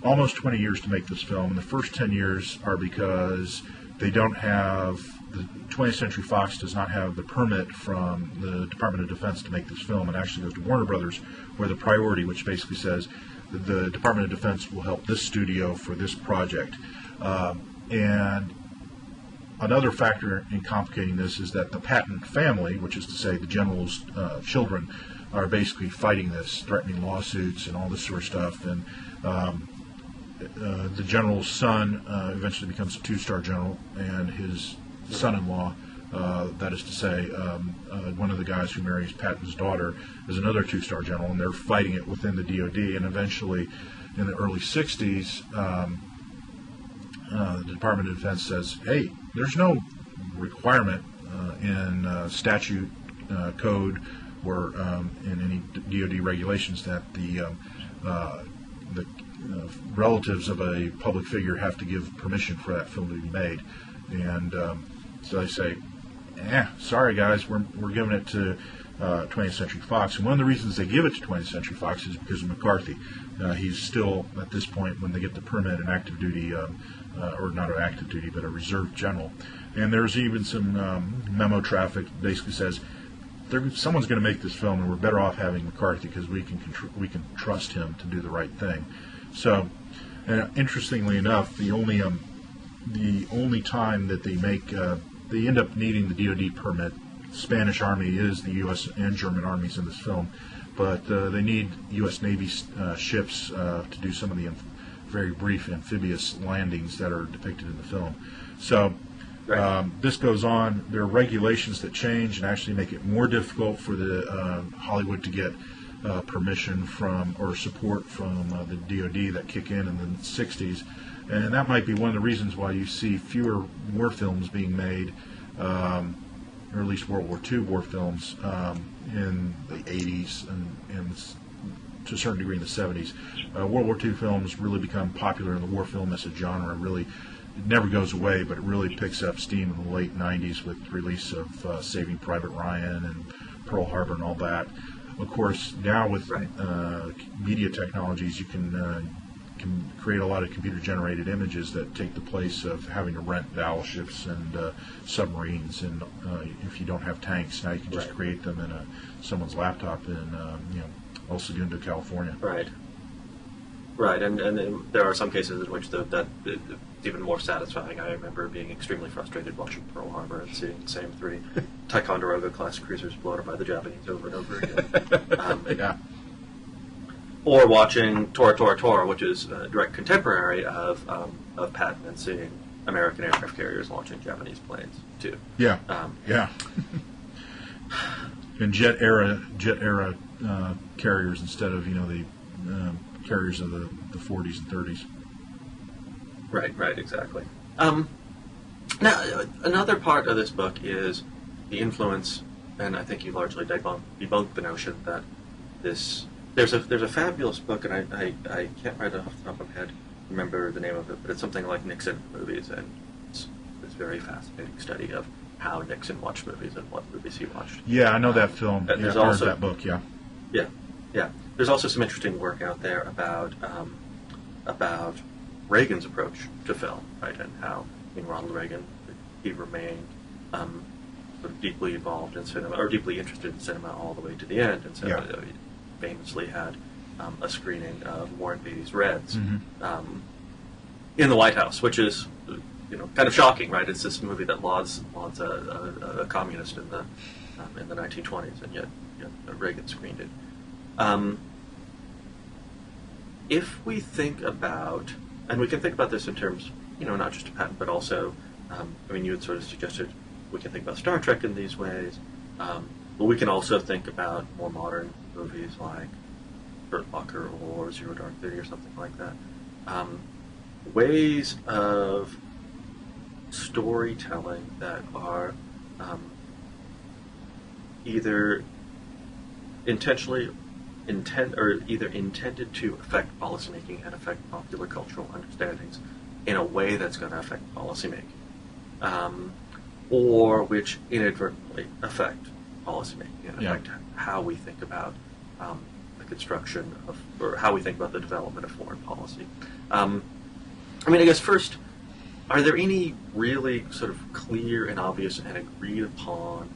B: almost 20 years to make this film, and the first 10 years are because they don't have, the 20th Century Fox does not have the permit from the Department of Defense to make this film. It actually goes to Warner Brothers, where the priority, which basically says the Department of Defense will help this studio for this project. And another factor in complicating this is that the Patton family, which is to say the general's children, are basically fighting this, threatening lawsuits and all this sort of stuff. And the general's son eventually becomes a two-star general, and his son-in-law, that is to say, one of the guys who marries Patton's daughter, is another two-star general, and they're fighting it within the DoD. And eventually, in the early 60s, the Department of Defense says, hey, there's no requirement in statute, code, or in any DoD regulations that the relatives of a public figure have to give permission for that film to be made. And so they say, sorry guys, we're giving it to 20th Century Fox. And one of the reasons they give it to 20th Century Fox is because of McCarthy. He's still, at this point, when they get the permit, an active duty, or not an active duty, but a reserve general. And there's even some memo traffic that basically says, someone's going to make this film, and we're better off having McCarthy because we can trust him to do the right thing. So, interestingly enough, the only time that they end up needing the DoD permit. Spanish Army is the U.S. and German armies in this film, but they need U.S. Navy ships to do some of the very brief amphibious landings that are depicted in the film. So. Right. This goes on. There are regulations that change and actually make it more difficult for the Hollywood to get permission from or support from the DoD that kick in the 60s. And that might be one of the reasons why you see fewer war films being made, or at least World War II war films in the 80s and to a certain degree in the 70s. World War II films really become popular in the war film as a genre. It never goes away, but it really picks up steam in the late 90s with the release of Saving Private Ryan and Pearl Harbor and all that. Of course, now with media technologies, you can create a lot of computer-generated images that take the place of having to rent battleships and submarines. And if you don't have tanks, now you can just create them in someone's laptop in El Segundo, California.
A: Right, and there are some cases in which that it's even more satisfying. I remember being extremely frustrated watching Pearl Harbor and seeing the same 3 Ticonderoga-class cruisers blown up by the Japanese over and over again. Or watching Tora Tora Tora, which is a direct contemporary of Patton, and seeing American aircraft carriers launching Japanese planes too.
B: And jet era carriers instead of the carriers of the 40s and 30s.
A: Right, exactly. Now, another part of this book is the influence, and I think you largely debunked the notion that there's a fabulous book, and I can't right off the top of my head remember the name of it, but it's something like Nixon movies, and it's this very fascinating study of how Nixon watched movies and what movies he watched.
B: Yeah, I know that film.
A: There's
B: also that book. Yeah.
A: There's also some interesting work out there about Reagan's approach to film, right, and how Ronald Reagan, he remained sort of deeply involved in cinema, or deeply interested in cinema all the way to the end, and so he famously had a screening of Warren Beatty's Reds in the White House, which is kind of shocking, right? It's this movie that lauds a communist in the 1920s, and yet Reagan screened it. If we think about, and we can think about this in terms, not just of Patton, but also, you had sort of suggested we can think about Star Trek in these ways, but we can also think about more modern movies like Hurt Locker or Zero Dark 30 or something like that. Ways of storytelling that are either intended to affect policymaking and affect popular cultural understandings in a way that's going to affect policymaking, or which inadvertently affect policymaking and affect how we think about the construction of, or how we think about the development of foreign policy. I guess first, are there any really sort of clear and obvious and agreed upon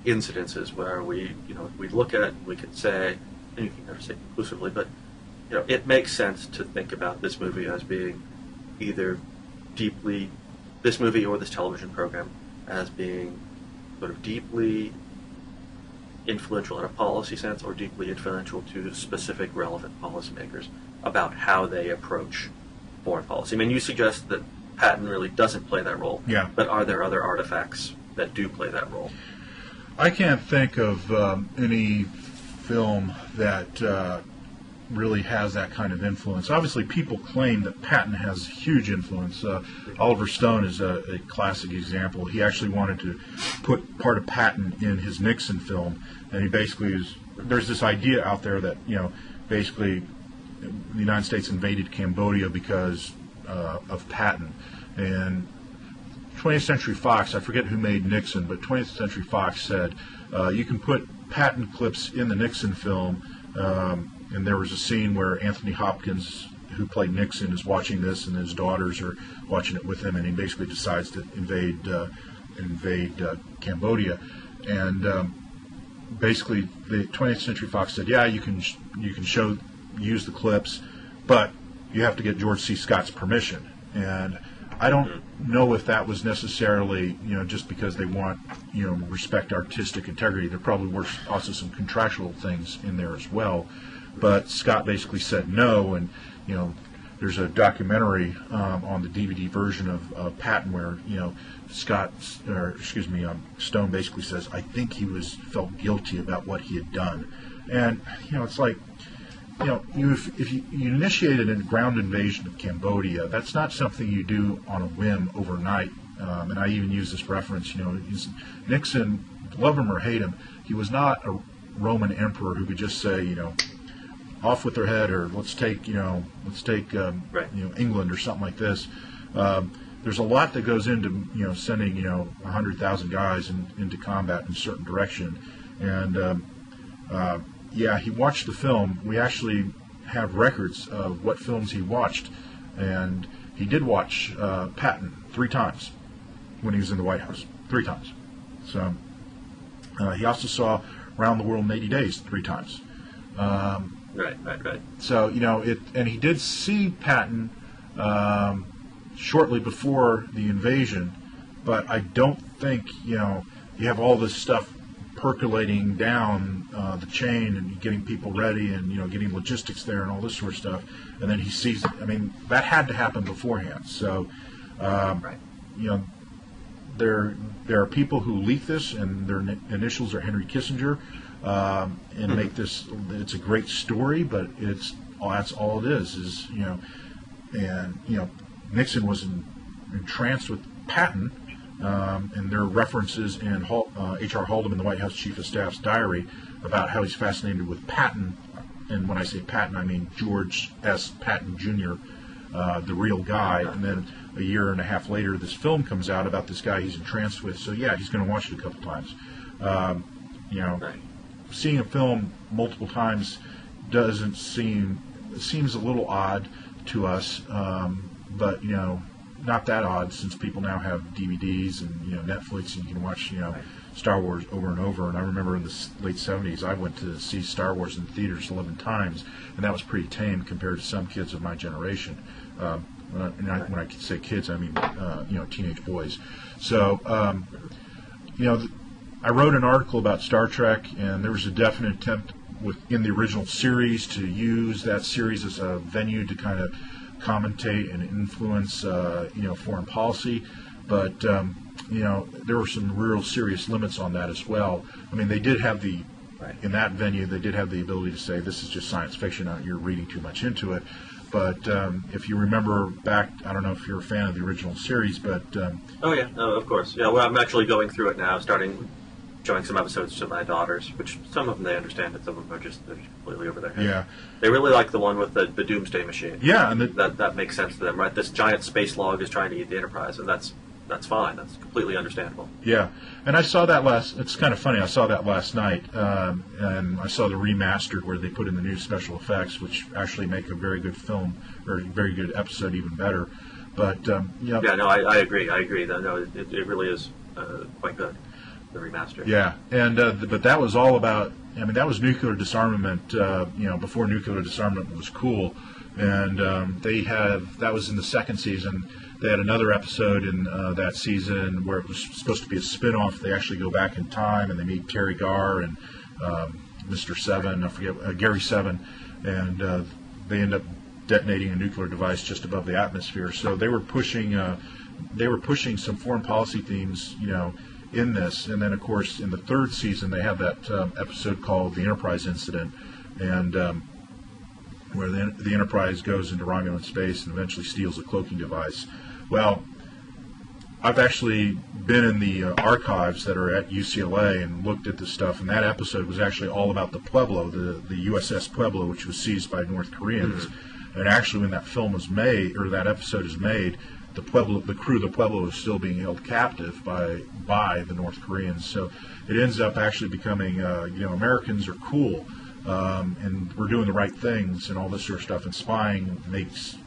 A: incidences where we look at it and we could say, and you can never say conclusively, but it makes sense to think about this movie as being either this movie or this television program as being sort of deeply influential in a policy sense or deeply influential to specific relevant policymakers about how they approach foreign policy. I mean, you suggest that Patton really doesn't play that role,
B: Yeah.
A: but are there other artifacts that do play that role?
B: I can't think of any film that really has that kind of influence. Obviously, people claim that Patton has huge influence. Oliver Stone is a classic example. He actually wanted to put part of Patton in his Nixon film, and he basically there's this idea out there that, basically the United States invaded Cambodia because of Patton. And 20th Century Fox, I forget who made Nixon, but 20th Century Fox said, you can put Patton clips in the Nixon film, and there was a scene where Anthony Hopkins, who played Nixon, is watching this, and his daughters are watching it with him, and he basically decides to invade Cambodia. And basically, the 20th Century Fox said, yeah, you can use the clips, but you have to get George C. Scott's permission. And I don't know if that was necessarily, just because they want, respect artistic integrity. There probably were also some contractual things in there as well. But Scott basically said no, and, there's a documentary on the DVD version of Patton where, Stone basically says, I think he felt guilty about what he had done. And, it's like, if you initiated a ground invasion of Cambodia, that's not something you do on a whim overnight. And I even use this reference, Nixon, love him or hate him, he was not a Roman emperor who could just say, off with their head, or let's take England or something like this. There's a lot that goes into, sending, 100,000 guys into combat in a certain direction. And, yeah, he watched the film. We actually have records of what films he watched, and he did watch Patton 3 times when he was in the White House. 3 times. So he also saw Around the World in 80 Days 3 times.
A: Right.
B: So, and he did see Patton shortly before the invasion, but I don't think, you have all this stuff percolating down the chain and getting people ready and, getting logistics there and all this sort of stuff. And then he sees, that had to happen beforehand. So, there are people who leak this, and their initials are Henry Kissinger, and make this, it's a great story, but that's all it is, and, Nixon was entranced with Patton, and there are references in H.R. Haldeman, the White House Chief of Staff's diary, about how he's fascinated with Patton. And when I say Patton, I mean George S. Patton Jr., the real guy. And then a year and a half later, this film comes out about this guy he's entranced with. So, yeah, he's going to watch it a couple times. Seeing a film multiple times seems a little odd to us, but, not that odd, since people now have DVDs and Netflix, and you can watch Star Wars over and over. And I remember in the late 70s, I went to see Star Wars in theaters 11 times, and that was pretty tame compared to some kids of my generation. When I say kids, I mean teenage boys. So I wrote an article about Star Trek, and there was a definite attempt in the original series to use that series as a venue to kind of commentate and influence, foreign policy, but there were some real serious limits on that as well. They did have in that venue, they did have the ability to say this is just science fiction, you're reading too much into it. But if you remember back, I don't know if you're a fan of the original series, but
A: oh yeah, no, of course, yeah. Well, I'm actually going through it now, showing some episodes to my daughters, which some of them they understand, and some of them they're just completely over their head.
B: Yeah.
A: They really like the one with the Doomsday Machine.
B: Yeah, and
A: that makes sense to them, right? This giant space log is trying to eat the Enterprise, and that's that's fine. That's completely understandable.
B: Yeah, and I saw that it's kind of funny, I saw that last night, and I saw the remastered where they put in the new special effects, which actually make a very good film, or a very good episode even better. But,
A: Yeah, no, I agree. No, it really is quite good, the remaster.
B: Yeah, and but that was all about, I mean, that was nuclear disarmament, before nuclear disarmament was cool. And that was in the second season. They had another episode in that season where it was supposed to be a spin-off. They actually go back in time and they meet Terry Garr and Mr. Seven, I forget, Gary Seven, and they end up detonating a nuclear device just above the atmosphere. So they were pushing some foreign policy themes, in this. And then, of course, in the third season, they have that episode called The Enterprise Incident, and where the Enterprise goes into Romulan space and eventually steals a cloaking device. Well, I've actually been in the archives that are at UCLA and looked at this stuff, and that episode was actually all about the Pueblo, the USS Pueblo, which was seized by North Koreans. Mm-hmm. And actually, when that film was made, or that episode is made, the crew of the Pueblo is still being held captive by the North Koreans. So it ends up actually becoming, Americans are cool. And we're doing the right things and all this sort of stuff, and spying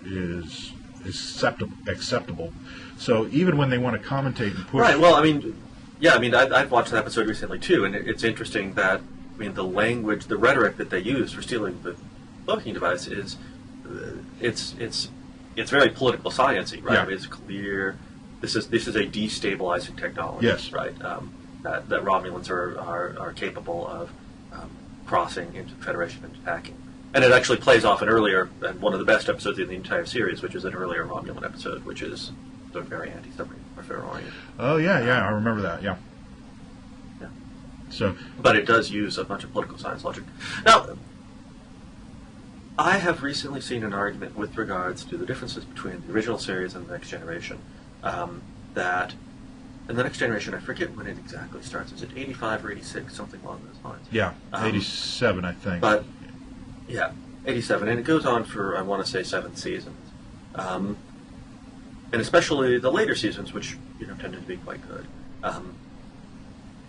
B: is acceptable. So even when they want to commentate and push,
A: right? Well, I've watched that episode recently too, and it's interesting that the language, the rhetoric that they use for stealing the cloaking device is it's very political sciencey, right?
B: Yeah.
A: I mean, it's clear this is a destabilizing technology,
B: yes,
A: right? That Romulans are capable of crossing into the Federation and attacking. And it actually plays off an earlier, and one of the best episodes in the entire series, which is an earlier Romulan episode, which is sort of very anti-submarine warfare oriented.
B: Oh, yeah, I remember that, yeah. So,
A: but it does use a bunch of political science logic. Now, I have recently seen an argument with regards to the differences between the original series and the Next Generation, that in the Next Generation, I forget when it exactly starts. Is it 85 or 86, something along those lines?
B: Yeah, 87, I think.
A: But, yeah, 87. And it goes on for, I want to say, 7 seasons. And especially the later seasons, which tended to be quite good.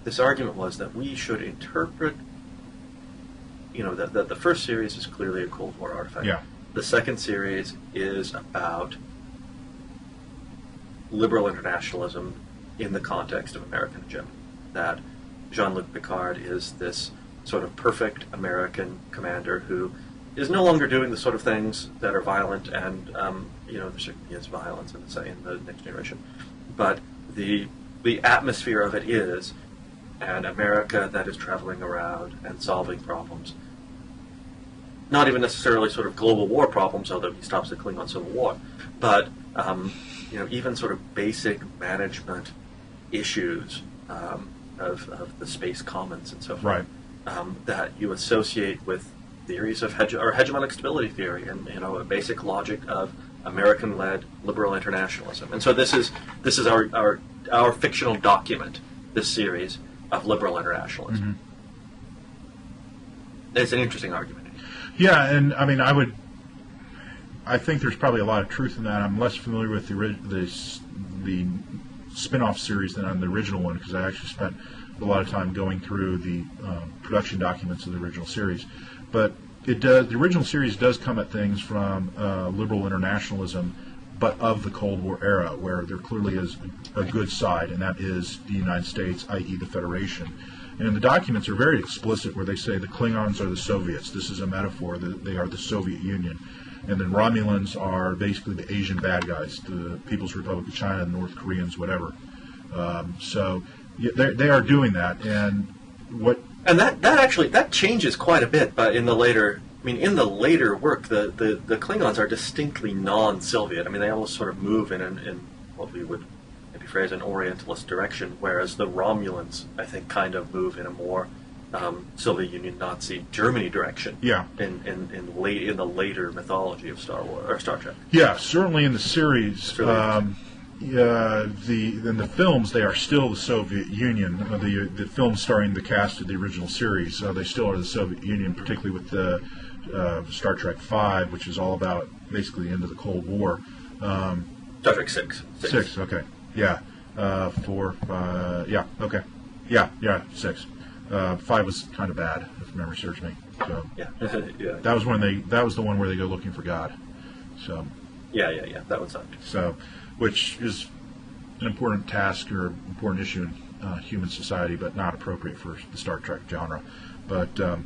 A: This argument was that we should interpret, that the first series is clearly a Cold War artifact.
B: Yeah.
A: The second series is about liberal internationalism in the context of American hegemony. That Jean-Luc Picard is this sort of perfect American commander who is no longer doing the sort of things that are violent, and there certainly is violence in the Next Generation, but the atmosphere of it is an America that is traveling around and solving problems. Not even necessarily sort of global war problems, although he stops the Klingon Civil War, but even sort of basic management issues of the space commons and so forth,
B: right.
A: That you associate with theories of hegemonic stability theory and a basic logic of American-led liberal internationalism. And so this is our fictional document, this series of liberal internationalism. Mm-hmm. It's an interesting argument.
B: Yeah, and I think there's probably a lot of truth in that. I'm less familiar with the spin-off series than on the original one, because I actually spent a lot of time going through the production documents of the original series. But the original series does come at things from liberal internationalism, but of the Cold War era, where there clearly is a good side, and that is the United States, i.e. the Federation. And the documents are very explicit, where they say the Klingons are the Soviets. This is a metaphor that they are the Soviet Union. And then Romulans are basically the Asian bad guys, the People's Republic of China, the North Koreans, whatever. So they are doing that. And that changes quite a bit. But in the later work, the Klingons are distinctly non-Soviet. They almost sort of move in what we would maybe phrase an Orientalist direction, whereas the Romulans, I think, kind of move in a more Soviet Union, Nazi Germany direction. Yeah.
A: In the later mythology of Star Wars or Star Trek.
B: Yeah, certainly in the series. In the films, they are still the Soviet Union. The films starring the cast of the original series, they still are the Soviet Union, particularly with the Star Trek V, which is all about basically the end of the Cold War.
A: Star Trek 6.
B: 6, okay. Yeah. Yeah, okay. Yeah, 6. 5 was kind of bad, if memory serves me. So
A: Yeah.
B: that was the one where they go looking for God. So
A: Yeah. That one sucked.
B: so, which is an important task or important issue in human society, but not appropriate for the Star Trek genre. But yeah,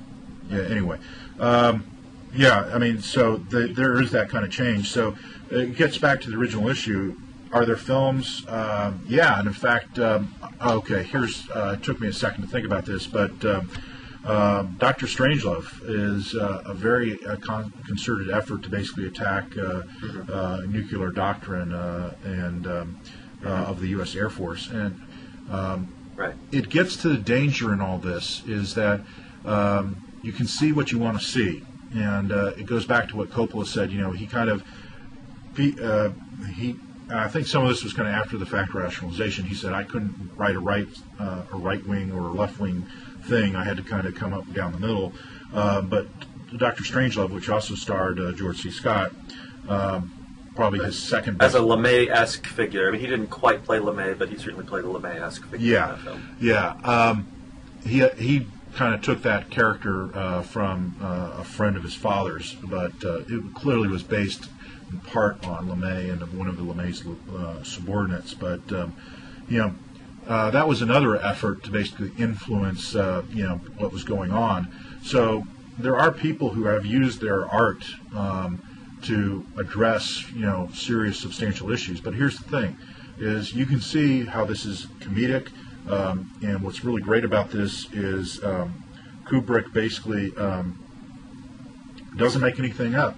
B: anyway. Yeah, I mean, so there is that kind of change. So it gets back to the original issue. Are there films? Yeah, and in fact, okay, it took me a second to think about this, but Dr. Strangelove is a very concerted effort to basically attack nuclear doctrine of the U.S. Air Force. And
A: Right.
B: it gets to the danger in all this is that you can see what you want to see. And it goes back to what Coppola said. He kind of I think some of this was kind of after the fact rationalization. He said I couldn't write a right wing or left wing thing. I had to kind of come up and down the middle. But Dr. Strangelove, which also starred George C. Scott, probably his second best.
A: As a LeMay-esque figure. I mean, he didn't quite play LeMay, but he certainly played a LeMay-esque figure in that film.
B: Yeah. He kind of took that character from a friend of his father's, but it clearly was based in part on LeMay and one of the LeMay's subordinates. But that was another effort to basically influence what was going on. So there are people who have used their art to address serious, substantial issues. But here's the thing: is you can see how this is comedic. And what's really great about this is Kubrick basically doesn't make anything up.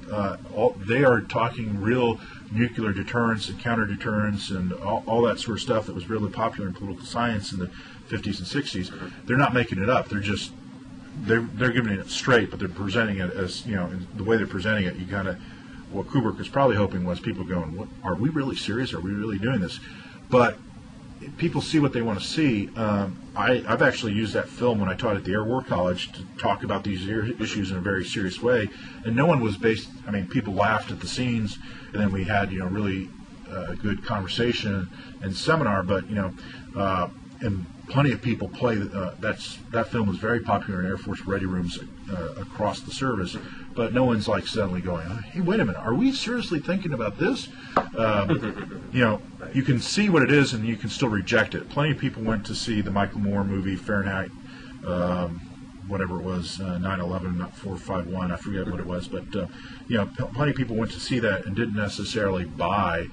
B: They are talking real nuclear deterrence and counter-deterrence and all that sort of stuff that was really popular in political science in the 50s and 60s. They're not making it up. They're giving it straight, but they're presenting it as, the way they're presenting it, you kind of, what Kubrick was probably hoping was people going, what, are we really serious? Are we really doing this? But people see what they want to see. I've actually used that film when I taught at the Air War College to talk about these issues in a very serious way, and no one was based. I mean, people laughed at the scenes, and then we had really good conversation and seminar. But and plenty of people play. That film was very popular in Air Force ready rooms across the service. But no one's like suddenly going, hey, wait a minute, are we seriously thinking about this? You can see what it is and you can still reject it. Plenty of people went to see the Michael Moore movie, Fahrenheit, whatever it was, 9/11, not 451, I forget what it was. But, plenty of people went to see that and didn't necessarily buy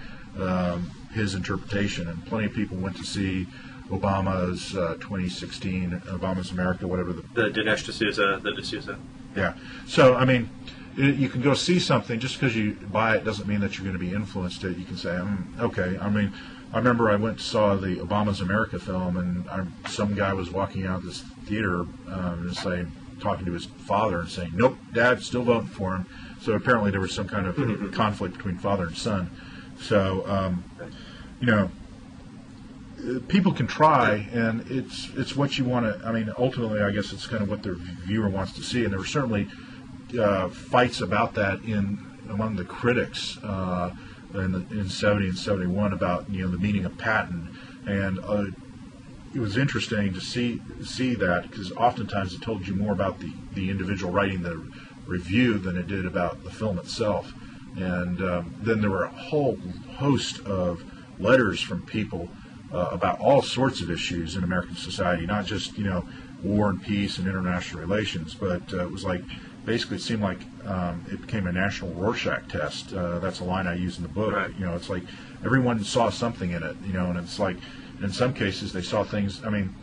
B: his interpretation. And plenty of people went to see Obama's 2016, Obama's America, whatever.
A: The Dinesh D'Souza.
B: Yeah. So, I mean, you can go see something. Just because you buy it doesn't mean that you're going to be influenced it. You can say, okay. I mean, I remember I went and saw the Obama's America film, and some guy was walking out of this theater and talking to his father and saying, nope, Dad's still voting for him. So apparently there was some kind of conflict between father and son. So, people can try, and it's what you want to. I mean, ultimately, I guess it's kind of what the viewer wants to see, and there were certainly fights about that among the critics in 70 and 71 about the meaning of Patton, and it was interesting to see that because oftentimes it told you more about the individual writing the review than it did about the film itself, and then there were a whole host of letters from people about all sorts of issues in American society, not just war and peace and international relations, but it was like basically it seemed like it became a national Rorschach test. That's a line I use in the book.
A: Right.
B: It's like everyone saw something in it, and it's like in some cases they saw things. I mean,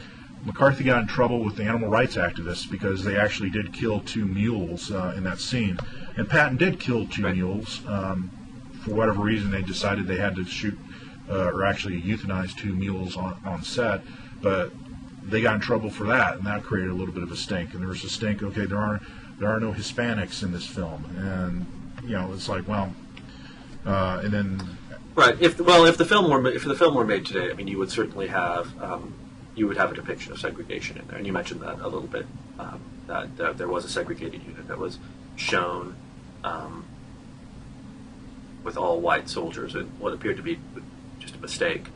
B: McCarthy got in trouble with the animal rights activists because they actually did kill 2 mules in that scene, and Patton did kill 2 mules. For whatever reason, they decided they had to shoot. Or actually euthanize 2 mules on set, but they got in trouble for that, and that created a little bit of a stink. And there was a stink. Okay, there are no Hispanics in this film, and it's like, well, and then
A: right. If the film were made today, I mean, you would certainly have a depiction of segregation in there, and you mentioned that a little bit that there was a segregated unit that was shown with all white soldiers in what appeared to be just a mistake.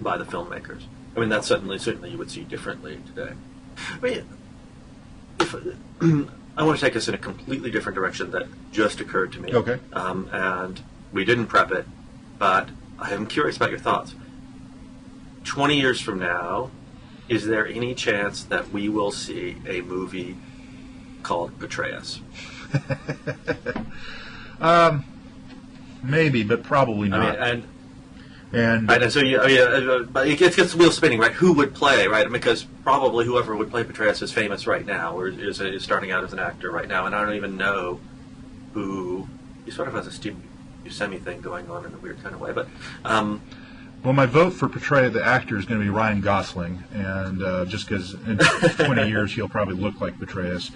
A: by the filmmakers. I mean, that's certainly you would see differently today. I mean, if, I want to take us in a completely different direction that just occurred to me.
B: Okay.
A: And we didn't prep it, but I am curious about your thoughts. 20 years from now, is there any chance that we will see a movie called Petraeus?
B: Maybe, but probably not.
A: I mean, and so but it gets the wheel spinning, right? Who would play, right? Because probably whoever would play Petraeus is famous right now, or is starting out as an actor right now, and I don't even know who. He sort of has a Steve Buscemi thing going on in a weird kind of way, but.
B: Well, my vote for Petraeus, the actor, is going to be Ryan Gosling, and just because in 20 years he'll probably look like Petraeus.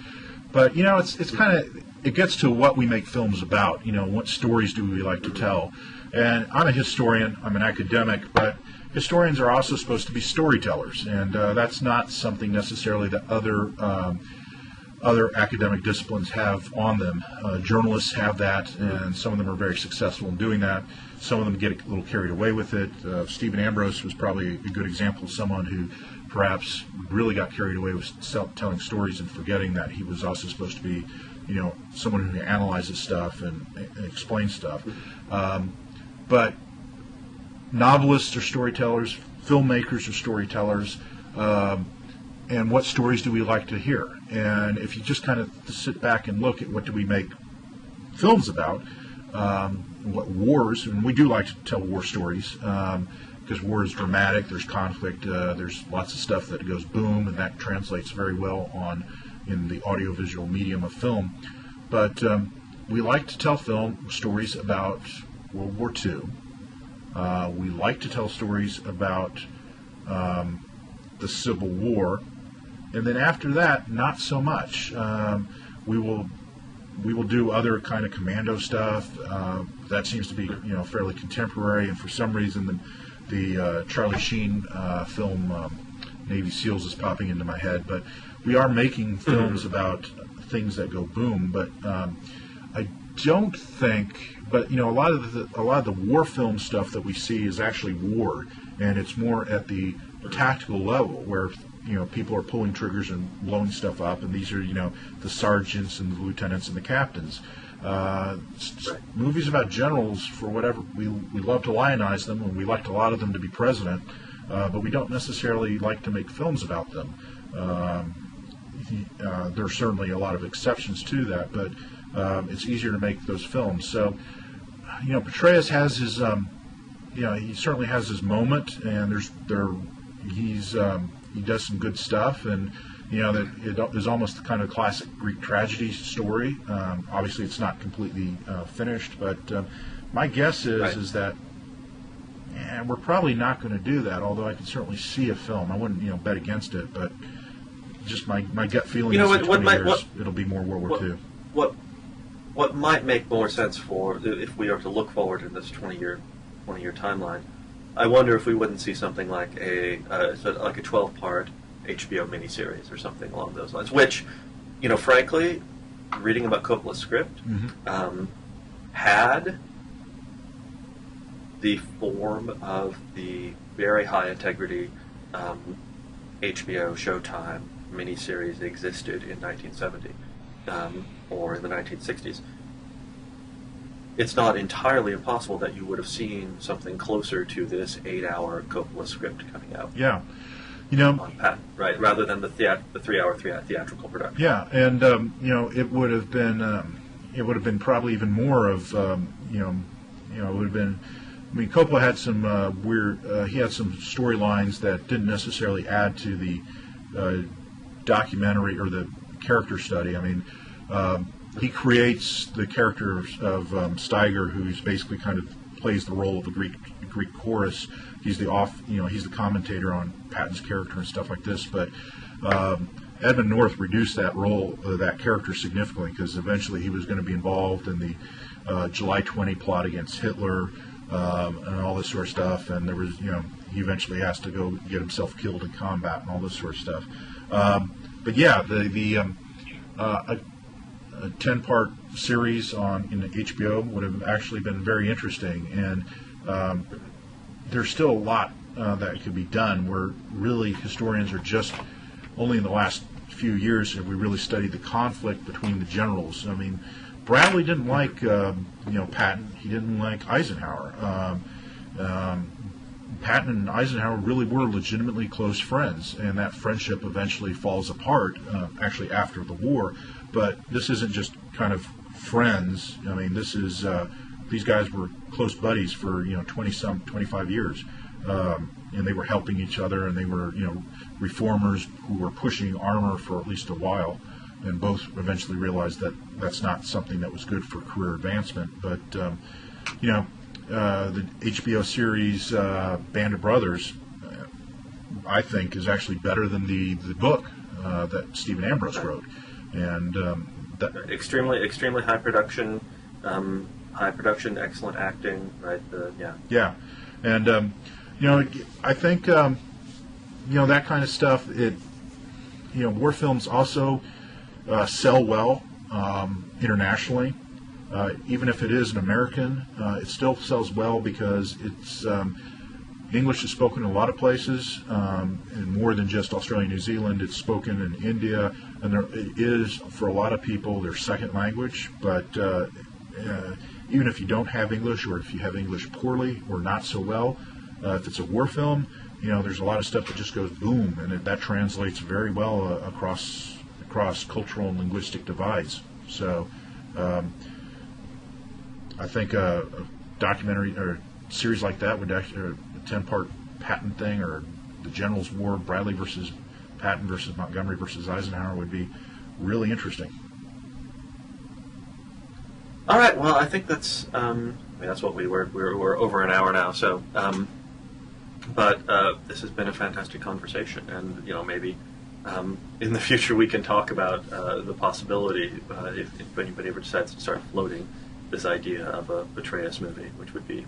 B: But it's kind of it gets to what we make films about. What stories do we like to tell? And I'm a historian, I'm an academic, but historians are also supposed to be storytellers, and that's not something necessarily that other academic disciplines have on them. Journalists have that, and some of them are very successful in doing that. Some of them get a little carried away with it. Stephen Ambrose was probably a good example of someone who perhaps really got carried away with telling stories and forgetting that he was also supposed to be, someone who analyzes stuff and explains stuff. But novelists are storytellers, filmmakers are storytellers, and what stories do we like to hear? And if you just kind of sit back and look at what do we make films about, what wars, and we do like to tell war stories, because war is dramatic, there's conflict, there's lots of stuff that goes boom, and that translates very well in the audiovisual medium of film. But we like to tell stories about World War II. We like to tell stories about the Civil War, and then after that, not so much. We will do other kind of commando stuff. That seems to be fairly contemporary, and for some reason the Charlie Sheen film Navy SEALs is popping into my head. But we are making films about things that go boom. But I don't think. But a lot of the war film stuff that we see is actually war, and it's more at the tactical level where people are pulling triggers and blowing stuff up, and these are the sergeants and the lieutenants and the captains. Movies about generals, for whatever we love to lionize them, and we like a lot of them to be president, but we don't necessarily like to make films about them. There's certainly a lot of exceptions to that, but it's easier to make those films. So, Petraeus has his, he certainly has his moment, and he does some good stuff, and that it is almost the kind of classic Greek tragedy story. Obviously, it's not completely finished, but my guess is that we're probably not going to do that. Although I can certainly see a film. I wouldn't bet against it, but just my gut feeling is in 20 years it'll be more World War II.
A: What might make more sense if we are to look forward in this 20-year timeline? I wonder if we wouldn't see something like a 12-part HBO miniseries or something along those lines. Which, frankly, reading about Coppola's script, had the form of the very high integrity HBO Showtime miniseries existed in 1970 or in the 1960s. It's not entirely impossible that you would have seen something closer to this 8-hour Coppola script coming out.
B: Yeah,
A: on Patton, right, rather than the 3-hour theatrical production.
B: Yeah, and it would have been probably even more of it would have been. I mean, Coppola had some weird. He had some storylines that didn't necessarily add to the documentary or the character study. I mean. He creates the character of Steiger, who's basically kind of plays the role of the Greek chorus. He's he's the commentator on Patton's character and stuff like this. But Edmund North reduced that role, that character, significantly because eventually he was going to be involved in the July 20 plot against Hitler and all this sort of stuff. And there was, he eventually has to go get himself killed in combat and all this sort of stuff. But yeah, a 10-part series in HBO would have actually been very interesting, and there's still a lot that could be done, where really historians are just only in the last few years have we really studied the conflict between the generals. I mean, Bradley didn't like Patton. He didn't like Eisenhower. Patton and Eisenhower really were legitimately close friends, and that friendship eventually falls apart, actually after the war. But this isn't just kind of friends. I mean, this is these guys were close buddies for 25 years, and they were helping each other, and they were reformers who were pushing armor for at least a while, and both eventually realized that that's not something that was good for career advancement. But the HBO series Band of Brothers, I think, is actually better than the book that Stephen Ambrose wrote, and
A: extremely high production, excellent acting, right?
B: Yeah, and I think that kind of stuff. War films also sell well internationally. Even if it is an American, it still sells well because it's English is spoken in a lot of places, and more than just Australia, New Zealand. It's spoken in India, and it is, for a lot of people, their second language. But even if you don't have English, or if you have English poorly or not so well, if it's a war film, there's a lot of stuff that just goes boom, and that translates very well across cultural and linguistic divides. So I think a documentary or a series like that would actually, or a 10-part Patton thing, or the Generals' War, Bradley versus Patton versus Montgomery versus Eisenhower, would be really interesting.
A: All right. Well, I think that's what we're over an hour now. So, but this has been a fantastic conversation, and maybe in the future we can talk about the possibility if anybody ever decides to start floating this idea of a Petraeus movie, which would be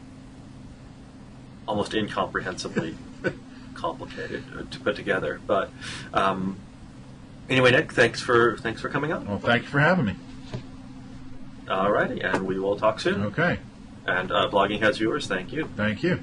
A: almost incomprehensibly complicated to put together. But anyway, Nick, thanks for coming up.
B: Well, thank you for having me.
A: All righty, and we will talk soon.
B: Okay.
A: And Blogging Heads viewers, thank you.
B: Thank you.